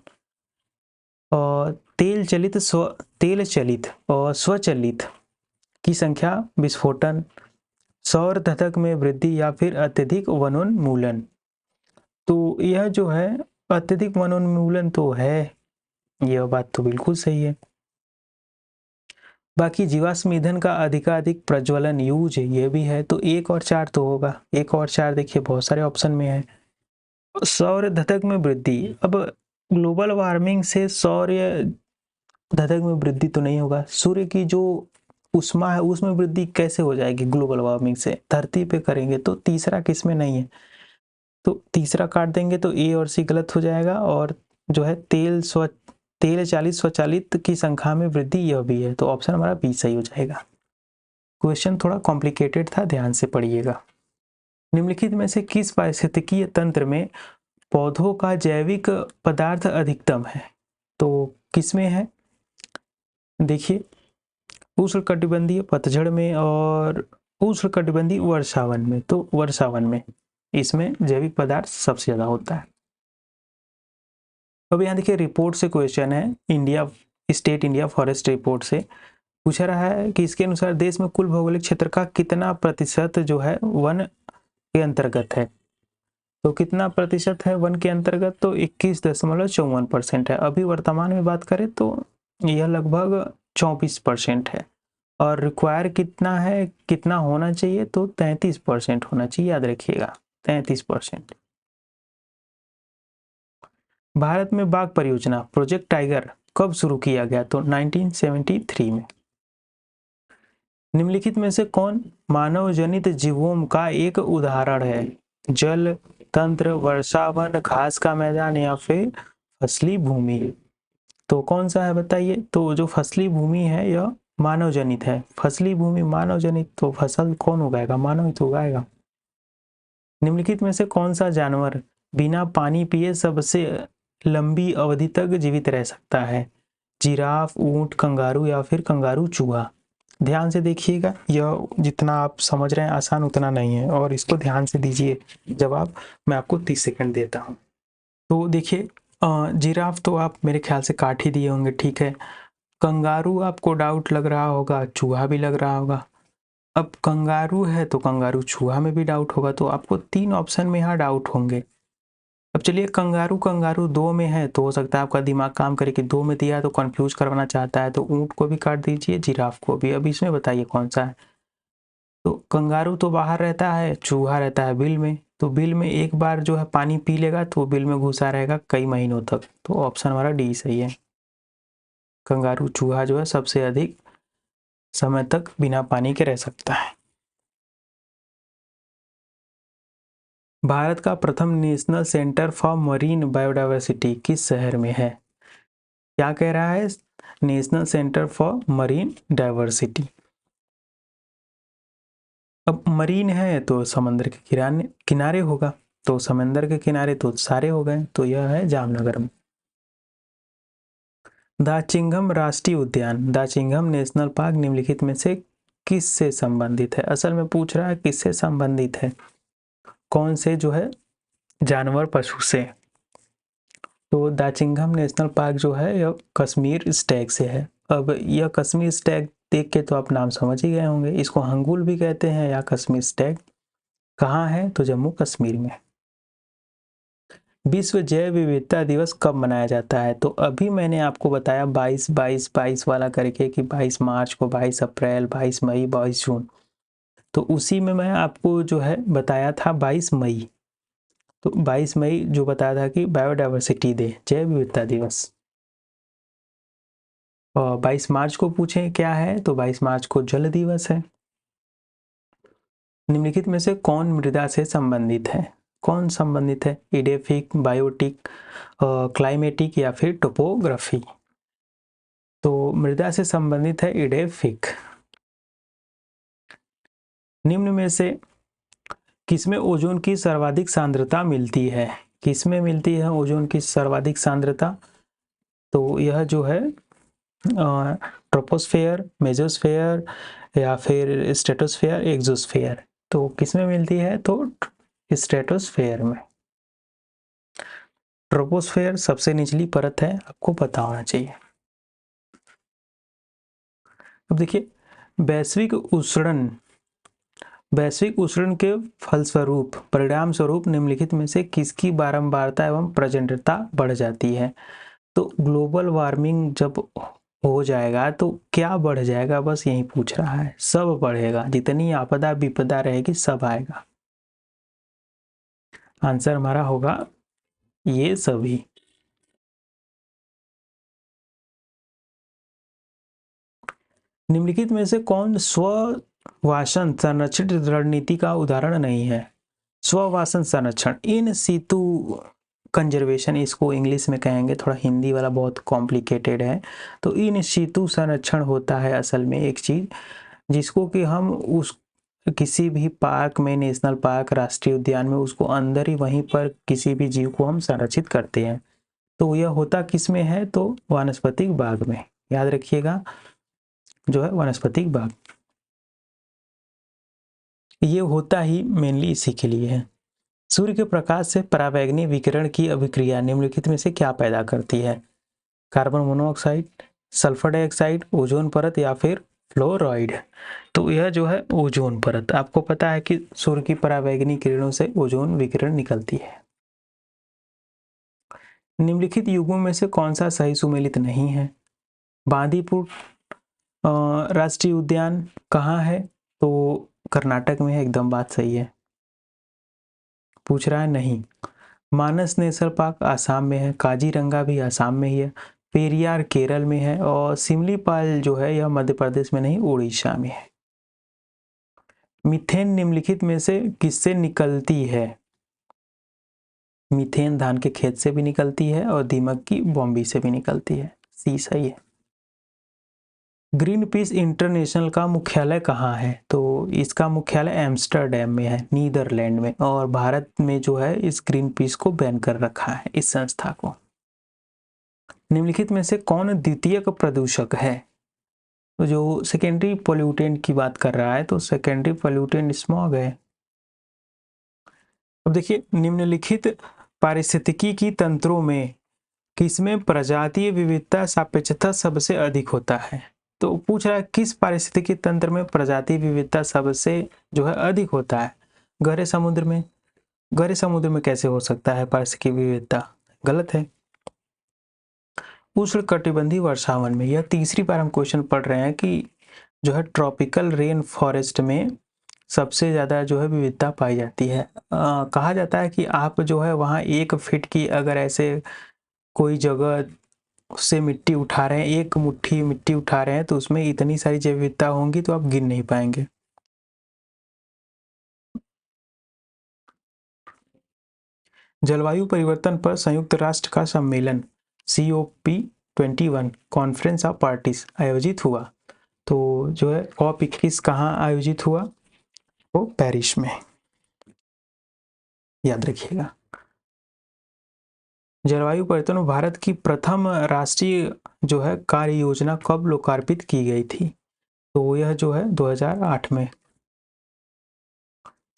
और तेल चलित और स्वचालित की संख्या विस्फोटन, सौर धधक में वृद्धि या फिर अत्यधिक वनोन्मूलन। तो यह जो है अत्यधिक वनोन्मूलन तो है, यह बात तो बिल्कुल सही है। बाकी जीवाश्म ईंधन का अधिकाधिक प्रज्वलन यूज ये भी है, तो 1 और 4 तो होगा। 1 और 4 देखिए बहुत सारे ऑप्शन में है। सौर धधक में वृद्धि, अब ग्लोबल वार्मिंग से सौर धधक में वृद्धि तो नहीं होगा। सूर्य की जो ऊष्मा है उसमें वृद्धि कैसे हो जाएगी ग्लोबल वार्मिंग से, धरती पे करेंगे। तो तीसरा किसमें नहीं है, तो तीसरा काट देंगे तो ए और सी गलत हो जाएगा। और जो है तेल चालित स्वचालित की संख्या में वृद्धि यह भी है, तो ऑप्शन हमारा बी सही हो जाएगा। क्वेश्चन थोड़ा कॉम्प्लिकेटेड था, ध्यान से पढ़िएगा। निम्नलिखित में से किस पारिस्थितिकीय तंत्र में पौधों का जैविक पदार्थ अधिकतम है, तो किसमें है, देखिए उष्णकटिबंधीय पतझड़ में और उष्णकटिबंधीय वर्षावन में। तो वर्षावन में इसमें जैविक पदार्थ सबसे ज्यादा होता है। अब यहाँ देखिए रिपोर्ट से क्वेश्चन है, स्टेट इंडिया फॉरेस्ट रिपोर्ट से पूछा रहा है कि इसके अनुसार देश में कुल भौगोलिक क्षेत्र का कितना प्रतिशत जो है वन के अंतर्गत है। तो कितना प्रतिशत है वन के अंतर्गत, तो 21.54% है। अभी वर्तमान में बात करें तो यह लगभग 24% है। और रिक्वायर कितना है, कितना होना चाहिए, तो 33% होना चाहिए, याद रखिएगा 33%। भारत में बाघ परियोजना प्रोजेक्ट टाइगर कब शुरू किया गया, तो 1973 में। निम्नलिखित में से कौन मानव जनित जीवों का एक उदाहरण है, जल तंत्र, वर्षावन, घास का मैदान या फिर फसली भूमि। तो कौन सा है बताइए, तो जो फसली भूमि है यह मानव जनित है। फसली भूमि मानव जनित, तो फसल कौन उगाएगा, मानव ही तो उगाएगा। निम्नलिखित में से कौन सा जानवर बिना पानी पिए सबसे लंबी अवधि तक जीवित रह सकता है, जिराफ, ऊंट, कंगारू या फिर कंगारू चूहा। ध्यान से देखिएगा, यह जितना आप समझ रहे हैं आसान उतना नहीं है, और इसको ध्यान से दीजिए जवाब। मैं आपको 30 सेकंड देता हूँ। तो देखिए जिराफ तो आप मेरे ख्याल से काट ही दिए होंगे, ठीक है। कंगारू आपको डाउट लग रहा होगा, चूहा भी लग रहा होगा। अब कंगारू है तो कंगारू चूहा में भी डाउट होगा, तो आपको 3 ऑप्शन में यहाँ डाउट होंगे। अब चलिए कंगारू दो में है, तो हो सकता है आपका दिमाग काम करे कि दो में दिया है तो कंफ्यूज करवाना चाहता है, तो ऊंट को भी काट दीजिए, जिराफ को भी। अब इसमें बताइए कौन सा है। तो कंगारू तो बाहर रहता है, चूहा रहता है बिल में। तो बिल में एक बार जो है पानी पी लेगा तो वो बिल में घुसा रहेगा कई महीनों तक, तो ऑप्शन हमारा डी सही है। कंगारू चूहा जो है सबसे अधिक समय तक बिना पानी के रह सकता है। भारत का प्रथम national centre for marine biodiversity किस शहर में है, क्या कह रहा है, national centre for marine diversity. अब मरीन है तो समंदर के किनारे होगा, तो समंदर के किनारे तो सारे हो गए, तो यह है जामनगर में। दाचिंगम राष्ट्रीय उद्यान, दाचिंगम नेशनल पार्क निम्नलिखित में से किस से संबंधित है। असल में पूछ रहा है किससे संबंधित है, कौन से जो है जानवर पशु से। तो दाचिंगम नेशनल पार्क जो है यह कश्मीर स्टैग से है। अब यह कश्मीर स्टैग देख के तो आप नाम समझ ही गए होंगे, इसको हंगुल भी कहते हैं या कश्मीर स्टैग। कहाँ है, तो जम्मू कश्मीर में। विश्व जैव विविधता दिवस कब मनाया जाता है, तो अभी मैंने आपको बताया 22-22-22 वाला करके कि 22 मार्च को, 22 अप्रैल, 22 मई, 22 जून। तो उसी में मैं आपको जो है बताया था 22 मई। तो 22 मई जो बताया था कि बायोडायवर्सिटी डे, जैव विविधता दिवस। और 22 मार्च को पूछें क्या है, तो 22 मार्च को जल दिवस है। निम्नलिखित में से कौन मृदा से संबंधित है, कौन संबंधित है, इडेफिक, बायोटिक, क्लाइमेटिक या फिर टोपोग्राफी। तो मृदा से संबंधित है इडेफिक। निम्न में से किसमें ओजोन की सर्वाधिक सांद्रता मिलती है, किसमें मिलती है ओजोन की सर्वाधिक सांद्रता, तो यह जो है ट्रोपोस्फेयर, मेसोस्फेयर या फिर स्ट्रेटोस्फेयर, एक्सोस्फेयर। तो किसमें मिलती है, तो स्ट्रेटोस्फेयर में। ट्रोपोस्फेयर सबसे निचली परत है, आपको पता होना चाहिए। अब देखिए वैश्विक उष्णन के फलस्वरूप, परिणाम स्वरूप निम्नलिखित में से किसकी बारंबारता एवं प्रचंडता बढ़ जाती है। तो ग्लोबल वार्मिंग जब हो जाएगा तो क्या बढ़ जाएगा, बस यही पूछ रहा है। सब बढ़ेगा, जितनी आपदा विपदा रहेगी सब आएगा। आंसर हमारा होगा ये सभी। निम्नलिखित में से कौन स्ववासन संरक्षित रणनीति का उदाहरण नहीं है? स्ववासन संरक्षण, इन सीतु कंजर्वेशन, इसको इंग्लिश में कहेंगे, थोड़ा हिंदी वाला बहुत कॉम्प्लिकेटेड है। तो इन सीतु संरक्षण होता है असल में एक चीज जिसको कि हम उस किसी भी पार्क में, नेशनल पार्क, राष्ट्रीय उद्यान में, उसको अंदर ही वहीं पर किसी भी जीव को हम संरक्षित करते हैं। तो यह होता किस में है? तो वानस्पतिक बाग में। याद रखिएगा, जो है वानस्पतिक बाग, ये होता ही मेनली इसी के लिए है। सूर्य के प्रकाश से पराबैंगनी विकिरण की अभिक्रिया निम्नलिखित में से क्या पैदा करती है? Carbon monoxide, sulphur dioxide, ozone परत या फिर फ्लोराइड? तो यह जो है ओजोन परत। आपको पता है कि सूर्य की पराबैंगनी किरणों से ओजोन विकिरण निकलती है। निम्नलिखित युगों में से कौन सा सही सुमेलित नहीं है? बांदीपुर राष्ट्रीय उद्यान कहाँ है? तो कर्नाटक में है, एकदम बात सही है। पूछ रहा है नहीं। मानस नेशनल पार्क आसाम में है, काजीरंगा भी आसाम में ही है, पेरियार केरल में है और सिमलीपाल जो है यह मध्य प्रदेश में नहीं, उड़ीसा में है। मीथेन निम्नलिखित में से किससे निकलती है? मीथेन धान के खेत से भी निकलती है और दीमक की बॉम्बी से भी निकलती है। सी सही है। ग्रीन पीस इंटरनेशनल का मुख्यालय कहाँ है? तो इसका मुख्यालय एम्स्टर्डम में है, नीदरलैंड में, और भारत में जो है इस ग्रीन पीस को बैन कर रखा है, इस संस्था को। निम्नलिखित में से कौन द्वितीयक प्रदूषक है? तो जो सेकेंडरी पोल्यूटेंट की बात कर रहा है, तो सेकेंडरी पोल्यूटेंट स्मॉग है। अब देखिए, निम्नलिखित पारिस्थितिकी की तंत्रों में किसमें प्रजातीय विविधता सापेक्षता सबसे अधिक होता है? तो पूछ रहा है किस पारिस्थितिकी तंत्र में प्रजातीय विविधता सबसे जो है अधिक होता है? गहरे समुद्र में। गहरे समुद्र में कैसे हो सकता है पारिस्थितिकी विविधता? गलत है। उष्णकटिबंधीय वर्षावन में, यह तीसरी बार हम क्वेश्चन पढ़ रहे हैं कि जो है ट्रॉपिकल रेन फॉरेस्ट में सबसे ज़्यादा जो है विविधता पाई जाती है। कहा जाता है कि आप जो है वहाँ 1 फीट की अगर ऐसे कोई जगह से मिट्टी उठा रहे हैं, 1 मुट्ठी मिट्टी उठा रहे हैं, तो उसमें इतनी सारी जैव विविधता होंगी तो आप गिन नहीं पाएंगे। जलवायु परिवर्तन पर संयुक्त राष्ट्र का सम्मेलन COP21 कॉन्फ्रेंस ऑफ पार्टीज आयोजित हुआ। तो जो है COP21 कहाँ आयोजित हुआ? वो पेरिस में। याद रखिएगा। जलवायु परिवर्तन में भारत की प्रथम राष्ट्रीय जो है कार्य योजना कब लोकार्पित की गई थी? तो यह जो है 2008 में।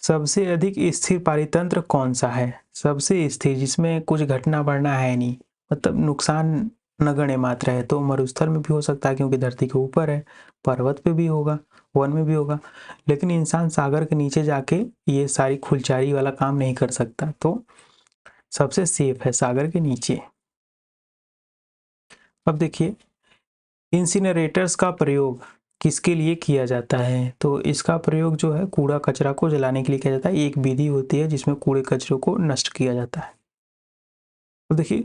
सबसे अधिक स्थिर पारितंत्र कौन सा है? सबसे स्थिर, जिसमें कुछ घटना बढ़ना है नहीं, मतलब नुकसान नगण्य मात्रा है। तो मरुस्थल में भी हो सकता है क्योंकि धरती के ऊपर है, पर्वत पे भी होगा, वन में भी होगा, लेकिन इंसान सागर के नीचे जाके ये सारी खुलचारी वाला काम नहीं कर सकता। तो सबसे सेफ है सागर के नीचे। अब देखिए, इंसिनरेटर्स का प्रयोग किसके लिए किया जाता है? तो इसका प्रयोग जो है कूड़ा कचरा को जलाने के लिए किया जाता है। एक विधि होती है जिसमें कूड़े कचरे को नष्ट किया जाता है। तो देखिए,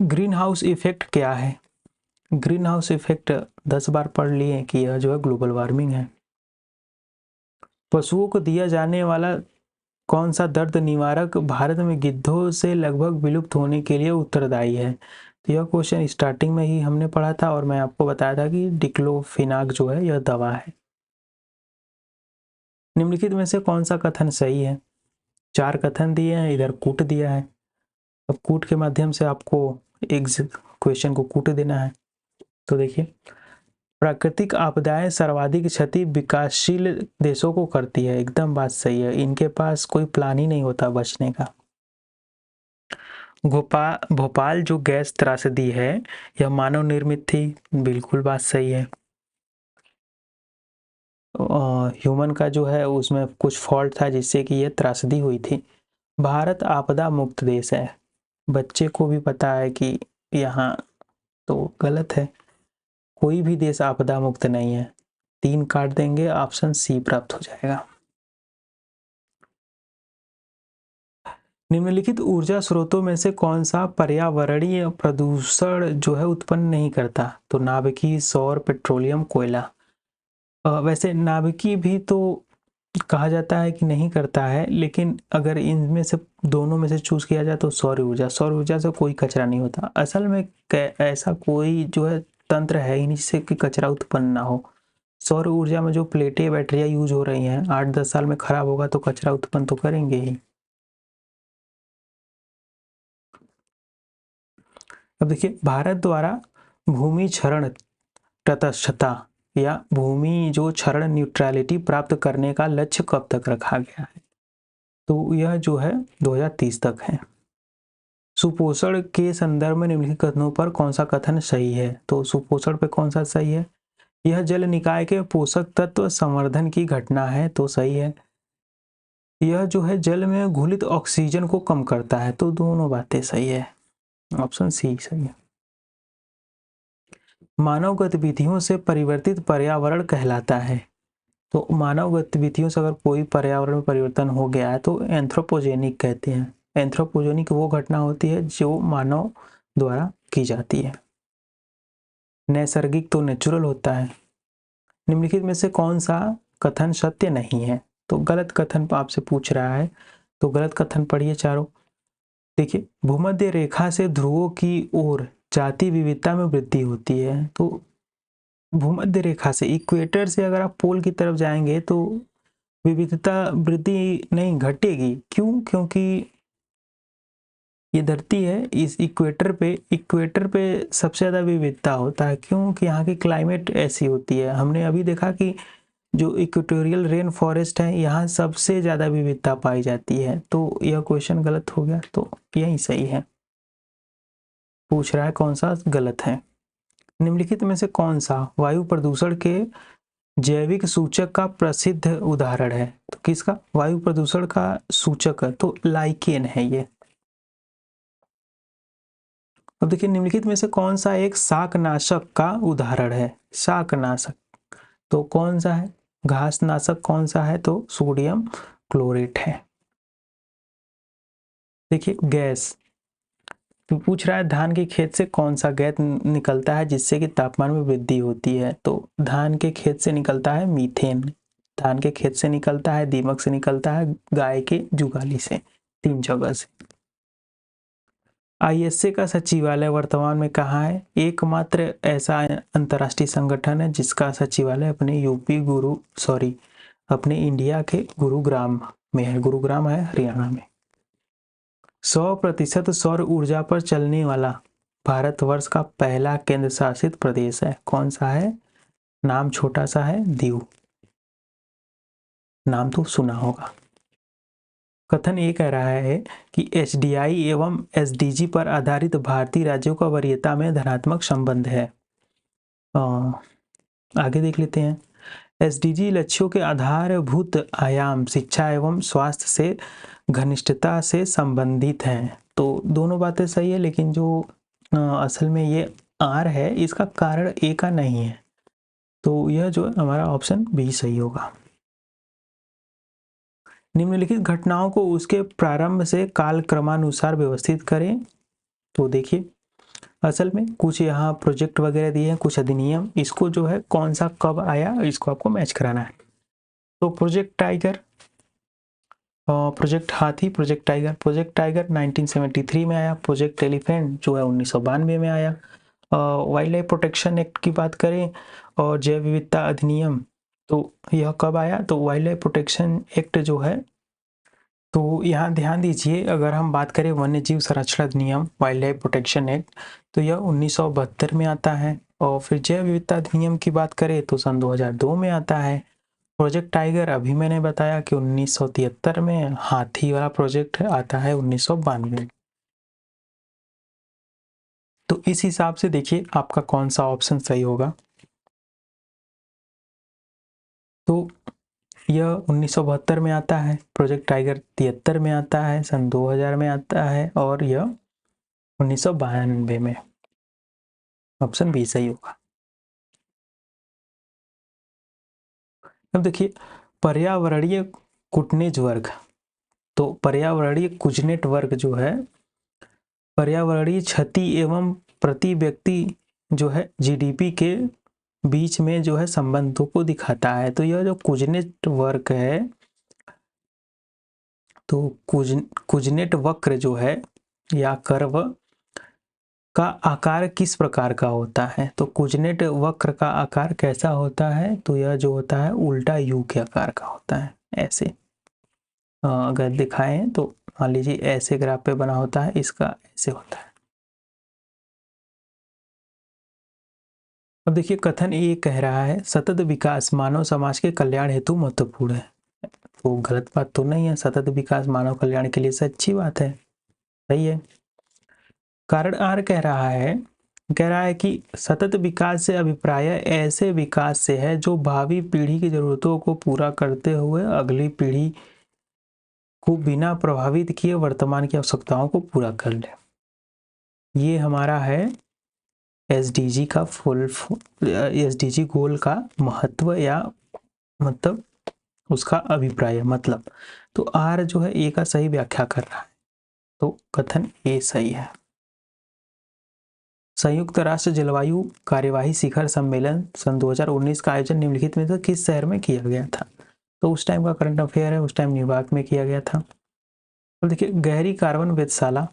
ग्रीन हाउस इफेक्ट क्या है? ग्रीन हाउस इफेक्ट 10 बार पढ़ लिए कि यह जो है ग्लोबल वार्मिंग है। पशुओं को दिया जाने वाला कौन सा दर्द निवारक भारत में गिद्धों से लगभग विलुप्त होने के लिए उत्तरदायी है? तो यह क्वेश्चन स्टार्टिंग में ही हमने पढ़ा था और मैं आपको बताया था कि डिक्लोफिनाक जो है यह दवा है। निम्नलिखित में से कौन सा कथन सही है? 4 कथन दिए हैं, इधर कूट दिया है। अब कूट के माध्यम से आपको एक क्वेश्चन को कूट देना है। तो देखिए, प्राकृतिक आपदाएं सर्वाधिक क्षति विकासशील देशों को करती है, एकदम बात सही है। इनके पास कोई प्लान ही नहीं होता बचने का। भोपाल जो गैस त्रासदी है यह मानव निर्मित थी, बिल्कुल बात सही है। ह्यूमन का जो है उसमें कुछ फॉल्ट था जिससे कि यह त्रासदी हुई थी। भारत आपदा मुक्त देश है, बच्चे को भी पता है कि यहाँ, तो गलत है। कोई भी देश आपदा मुक्त नहीं है। 3 काट देंगे, ऑप्शन सी प्राप्त हो जाएगा। निम्नलिखित ऊर्जा स्रोतों में से कौन सा पर्यावरणीय प्रदूषण जो है उत्पन्न नहीं करता? तो नाभिकीय, सौर, पेट्रोलियम, कोयला। वैसे नाभिकीय भी तो कहा जाता है कि नहीं करता है, लेकिन अगर इनमें से दोनों में से चूज किया जाए तो सौर ऊर्जा से कोई कचरा नहीं होता। असल में ऐसा कोई जो है तंत्र है ही नहीं जिससे कि कचरा उत्पन्न ना हो। सौर ऊर्जा में जो प्लेटें बैटरियां यूज हो रही हैं 8-10 साल में खराब होगा तो कचरा उत्पन्न तो करेंगे ही। अब देखिए, भारत द्वारा भूमि क्षरण तटस्थता या भूमि जो क्षरण न्यूट्रलिटी प्राप्त करने का लक्ष्य कब तक रखा गया है? तो यह जो है 2030 तक है। सुपोषण के संदर्भ में निम्नलिखित कथनों पर कौन सा कथन सही है? तो सुपोषण पे कौन सा सही है? यह जल निकाय के पोषक तत्व संवर्धन की घटना है, तो सही है। यह जो है जल में घुलित ऑक्सीजन को कम करता है, तो दोनों बातें सही है। ऑप्शन सी सही है। मानव गतिविधियों से परिवर्तित पर्यावरण कहलाता है। तो मानव गतिविधियों से अगर कोई पर्यावरण में परिवर्तन हो गया है तो एंथ्रोपोजेनिक कहते हैं। एंथ्रोपोजेनिक वो घटना होती है जो मानव द्वारा की जाती है। नैसर्गिक तो नेचुरल होता है। निम्नलिखित में से कौन सा कथन सत्य नहीं है? तो गलत कथन आपसे पूछ रहा है, तो गलत कथन पढ़िए चारों। देखिए, भूमध्य रेखा से ध्रुवों की ओर जाति विविधता में वृद्धि होती है। तो भूमध्य रेखा से, इक्वेटर से अगर आप पोल की तरफ जाएंगे तो विविधता वृद्धि नहीं, घटेगी। क्यों? क्योंकि ये धरती है, इस इक्वेटर पे सबसे ज़्यादा विविधता होता है। क्योंकि यहाँ की क्लाइमेट ऐसी होती है। हमने अभी देखा कि जो इक्वेटोरियल रेन फॉरेस्ट है यहाँ सबसे ज़्यादा विविधता पाई जाती है। तो यह क्वेश्चन गलत हो गया, तो यही सही है। पूछ रहा है कौन सा गलत है। निम्नलिखित में से कौन सा वायु प्रदूषण के जैविक सूचक का प्रसिद्ध उदाहरण है? तो किसका वायु प्रदूषण का सूचक है? तो लाइकेन है ये। अब देखिए, निम्नलिखित में से कौन सा एक शाकनाशक का उदाहरण है? शाकनाशक तो कौन सा है? घासनाशक कौन सा है? तो सोडियम क्लोरेट है। देखिए, गैस तो पूछ रहा है धान के खेत से कौन सा गैस निकलता है जिससे कि तापमान में वृद्धि होती है? तो धान के खेत से निकलता है मीथेन। धान के खेत से निकलता है, दीमक से निकलता है, गाय के जुगाली से, 3 जगह से। आईएसए का सचिवालय वर्तमान में कहाँ है? एकमात्र ऐसा अंतर्राष्ट्रीय संगठन है जिसका सचिवालय अपने इंडिया के गुरुग्राम में है। गुरुग्राम है हरियाणा में। 100% सौर ऊर्जा पर चलने वाला भारतवर्ष का पहला केंद्र शासित प्रदेश है। कौन सा है? नाम छोटा सा है, दीव। नाम तो सुना होगा। कथन ये कह रहा है कि एचडीआई एवं एसडीजी पर आधारित भारतीय राज्यों का वरीयता में धनात्मक संबंध है। आगे देख लेते हैं। एसडीजी लक्ष्यों के आधारभूत आयाम शिक्षा एवं स्वास्थ्य से घनिष्ठता से संबंधित हैं। तो दोनों बातें सही है, लेकिन जो असल में ये आर है इसका कारण ए का नहीं है। तो यह जो हमारा ऑप्शन बी सही होगा। निम्नलिखित घटनाओं को उसके प्रारंभ से कालक्रमानुसार व्यवस्थित करें। तो देखिए, असल में कुछ यहाँ प्रोजेक्ट वगैरह दिए हैं, कुछ अधिनियम, इसको जो है कौन सा कब आया इसको आपको मैच कराना है। तो प्रोजेक्ट टाइगर, प्रोजेक्ट हाथी, प्रोजेक्ट टाइगर 1973 में आया। प्रोजेक्ट एलिफेंट जो है 1992 में आया। वाइल्ड लाइफ प्रोटेक्शन एक्ट की बात करें और जैव विविधता अधिनियम, तो यह कब आया? तो वाइल्ड लाइफ प्रोटेक्शन एक्ट जो है, तो यहाँ ध्यान दीजिए, अगर हम बात करें वन्य जीव संरक्षण अधिनियम वाइल्ड लाइफ प्रोटेक्शन एक्ट, तो यह 1972 में आता है। और फिर जैव विविधता अधिनियम की बात करें तो सन 2002 में आता है। प्रोजेक्ट टाइगर अभी मैंने बताया कि 1973 में। हाथी वाला प्रोजेक्ट आता है 1992 में। तो इस हिसाब से देखिए आपका कौन सा ऑप्शन सही होगा। तो यह 1972 में आता है, प्रोजेक्ट टाइगर 73 में आता है, सन 2000 में आता है, और यह 1992 में। ऑप्शन बी सही होगा। अब देखिए, पर्यावरणीय कूटनीज वर्ग, तो पर्यावरणीय कुछ नेटवर्क जो है पर्यावरणीय क्षति एवं प्रति व्यक्ति जो है जीडीपी के बीच में जो है संबंधों को दिखाता है। तो यह जो कुजनेट वर्क है, तो कुजनेट वक्र जो है या कर्व का आकार किस प्रकार का होता है? तो कुजनेट वक्र का आकार कैसा होता है? तो यह जो होता है उल्टा यू के आकार का होता है, ऐसे। अगर दिखाएं तो मान लीजिए ऐसे ग्राफ पे बना होता है, इसका ऐसे होता है। अब देखिए कथन ये कह रहा है सतत विकास मानव समाज के कल्याण हेतु महत्वपूर्ण है। तो गलत बात तो नहीं है, सतत विकास मानव कल्याण के लिए से अच्छी बात है, सही है। कारण आर कह रहा है कि सतत विकास से अभिप्राय ऐसे विकास से है जो भावी पीढ़ी की जरूरतों को पूरा करते हुए अगली पीढ़ी को बिना प्रभावित किए वर्तमान की आवश्यकताओं को पूरा कर ले। ये हमारा है एसडीजी का एसडीजी गोल का महत्व या मतलब उसका अभिप्राय मतलब। तो आर जो है ए का सही व्याख्या कर रहा है, तो कथन ए सही है। संयुक्त राष्ट्र जलवायु कार्यवाही शिखर सम्मेलन सन 2019 का आयोजन निम्नलिखित में से किस शहर में किया गया था? तो उस टाइम का करंट अफेयर है, उस टाइम न्यूयॉर्क में किया गया था। तो देखिए गहरी कार्बन वेधशाला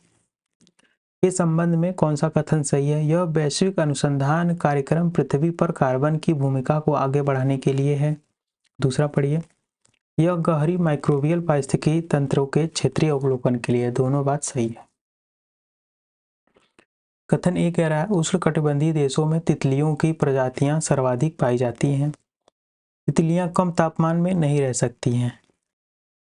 के संबंध में कौन सा कथन सही है? यह वैश्विक अनुसंधान कार्यक्रम पृथ्वी पर कार्बन की भूमिका को आगे बढ़ाने के लिए है। दूसरा पढ़िए, यह गहरी माइक्रोबियल पारिस्थितिकी तंत्रों के क्षेत्रीय अवलोकन के लिए। दोनों बात सही है। कथन ए कह रहा है उष्णकटिबंधीय देशों में तितलियों की प्रजातियां सर्वाधिक पाई जाती हैं। तितलियां कम तापमान में नहीं रह सकती हैं,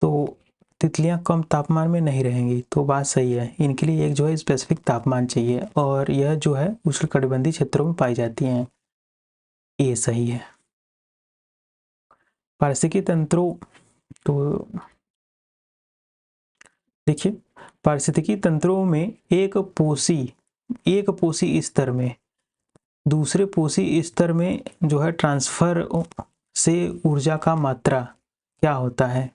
तो तितलियां कम तापमान में नहीं रहेंगी, तो बात सही है। इनके लिए एक जो है स्पेसिफिक तापमान चाहिए और यह जो है उष्णकटिबंधीय क्षेत्रों में पाई जाती हैं, ये सही है। पारिस्थितिकी तंत्रों, तो देखिए पारिस्थितिकी तंत्रों में एक पोषी स्तर में दूसरे पोषी स्तर में जो है ट्रांसफर से ऊर्जा का मात्रा क्या होता है?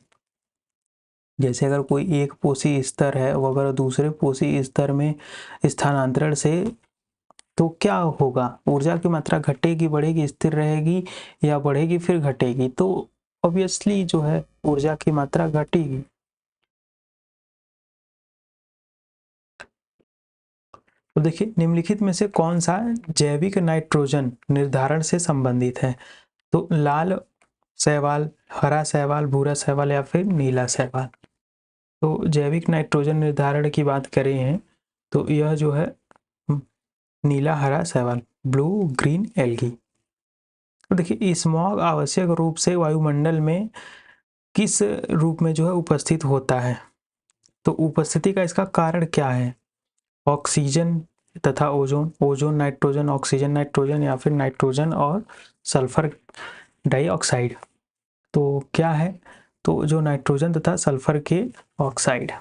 जैसे अगर कोई एक पोषी स्तर है वो अगर दूसरे पोषी स्तर में स्थानांतरण से, तो क्या होगा? ऊर्जा की मात्रा घटेगी, बढ़ेगी, स्थिर रहेगी या बढ़ेगी फिर घटेगी? तो ऑब्वियसली जो है ऊर्जा की मात्रा घटेगी। तो देखिए निम्नलिखित में से कौन सा जैविक नाइट्रोजन निर्धारण से संबंधित है? तो लाल शैवाल, हरा शैवाल, भूरा शैवाल या फिर नीला शैवाल। तो जैविक नाइट्रोजन निर्धारण की बात करें हैं तो यह जो है नीला हरा शैवाल, ब्लू ग्रीन एल्गी। तो देखिए स्मॉग आवश्यक रूप से वायुमंडल में किस रूप में जो है उपस्थित होता है? तो उपस्थिति का इसका कारण क्या है? ऑक्सीजन तथा ओजोन नाइट्रोजन, ऑक्सीजन नाइट्रोजन या फिर नाइट्रोजन और सल्फर डाइऑक्साइड। तो क्या है? तो जो नाइट्रोजन तथा सल्फर के ऑक्साइड।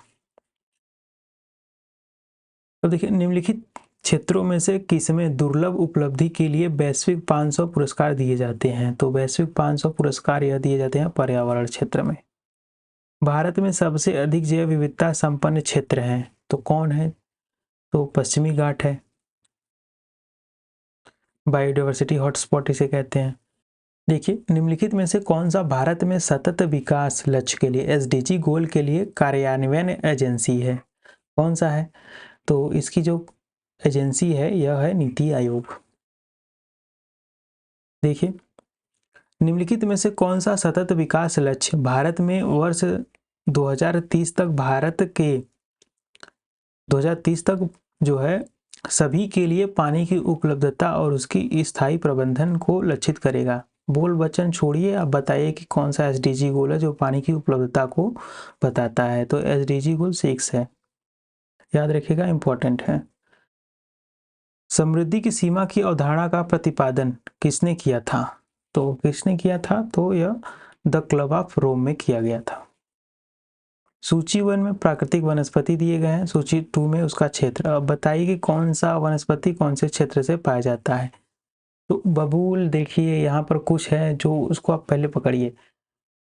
तो देखिए निम्नलिखित क्षेत्रों में से किसमें दुर्लभ उपलब्धि के लिए वैश्विक 500 पुरस्कार दिए जाते हैं? तो वैश्विक 500 पुरस्कार यह दिए जाते हैं पर्यावरण क्षेत्र में। भारत में सबसे अधिक जैव विविधता संपन्न क्षेत्र है, तो कौन है? तो पश्चिमी घाट है, बायोडायवर्सिटी हॉटस्पॉट इसे कहते हैं। देखिए निम्नलिखित में से कौन सा भारत में सतत विकास लक्ष्य के लिए एसडीजी गोल के लिए कार्यान्वयन एजेंसी है? कौन सा है? तो इसकी जो एजेंसी है यह है नीति आयोग। देखिए निम्नलिखित में से कौन सा सतत विकास लक्ष्य भारत में वर्ष 2030 तक जो है सभी के लिए पानी की उपलब्धता और उसकी स्थायी प्रबंधन को लक्षित करेगा? बोल वचन छोड़िए, आप बताइए कि कौन सा एसडीजी गोल है जो पानी की उपलब्धता को बताता है? तो एसडीजी गोल 6 है, याद रखिएगा, इंपॉर्टेंट है। समृद्धि की सीमा की अवधारणा का प्रतिपादन किसने किया था? तो किसने किया था? तो यह द क्लब ऑफ रोम में किया गया था। सूची 1 में प्राकृतिक वनस्पति दिए गए हैं, सूची 2 में उसका क्षेत्र। अब बताइए कि कौन सा वनस्पति कौन से क्षेत्र से पाया जाता है? तो बबूल, देखिए यहाँ पर कुछ है जो उसको आप पहले पकड़िए।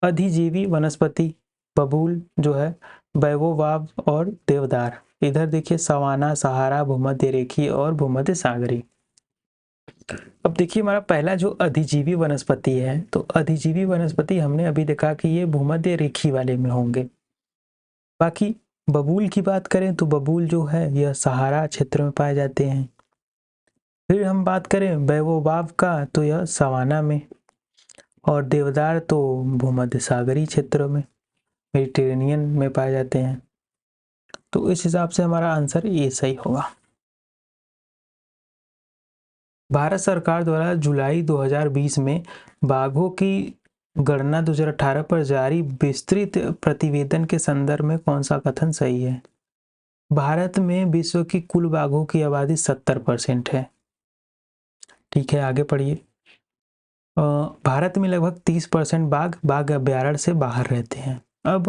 अधिजीवी वनस्पति बबूल जो है बैवोवाव और देवदार। इधर देखिए सवाना, सहारा, भूमध्य रेखीय और भूमध्य सागरी। अब देखिए हमारा पहला जो अधिजीवी वनस्पति है, तो अधिजीवी वनस्पति हमने अभी देखा कि ये भूमध्य रेखीय वाले में होंगे। बाकी बबूल की बात करें तो बबूल जो है यह सहारा क्षेत्र में पाए जाते हैं। फिर हम बात करें बैवोबाव का तो यह सवाना में, और देवदार तो भूमध्य सागरीय क्षेत्र में, मेडिटेरेनियन में पाए जाते हैं। तो इस हिसाब से हमारा आंसर ये सही होगा। भारत सरकार द्वारा जुलाई 2020 में बाघों की गणना 2018 पर जारी विस्तृत प्रतिवेदन के संदर्भ में कौन सा कथन सही है? भारत में विश्व की कुल बाघों की आबादी 70% है। ठीक है, आगे पढ़िए। भारत में लगभग 30% बाघ अभ्यारण्य से बाहर रहते हैं। अब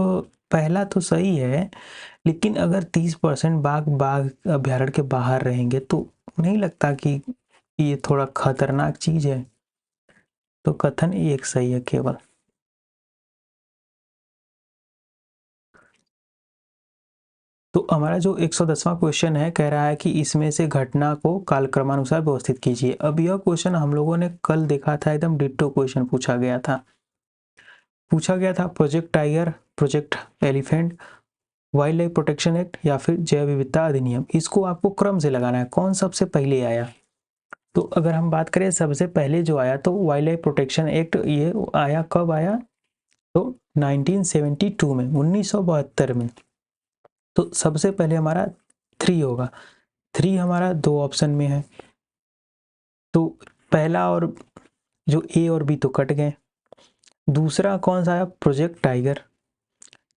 पहला तो सही है, लेकिन अगर 30% बाघ अभ्यारण्य के बाहर रहेंगे तो नहीं लगता कि ये थोड़ा खतरनाक चीज है। तो कथन एक सही है केवल। तो हमारा जो 110वां क्वेश्चन है, कह रहा है कि इसमें से घटना को कालक्रमानुसार व्यवस्थित कीजिए। अब यह क्वेश्चन हम लोगों ने कल देखा था, एकदम डिट्टो क्वेश्चन पूछा गया था। Project tiger, project elephant, wild life protection act या फिर जैव विविधता अधिनियम। इसको आपको क्रम से लगाना है, कौन सबसे पहले आया। तो अगर हम बात करें सबसे पहले जो आया तो वाइल्ड लाइफ प्रोटेक्शन एक्ट, ये आया कब आया? तो 1972 में, 1972 में। तो सबसे पहले हमारा 3 होगा। 3 हमारा 2 ऑप्शन में है, तो पहला और जो ए और बी तो कट गए। दूसरा कौन सा आया? Project tiger.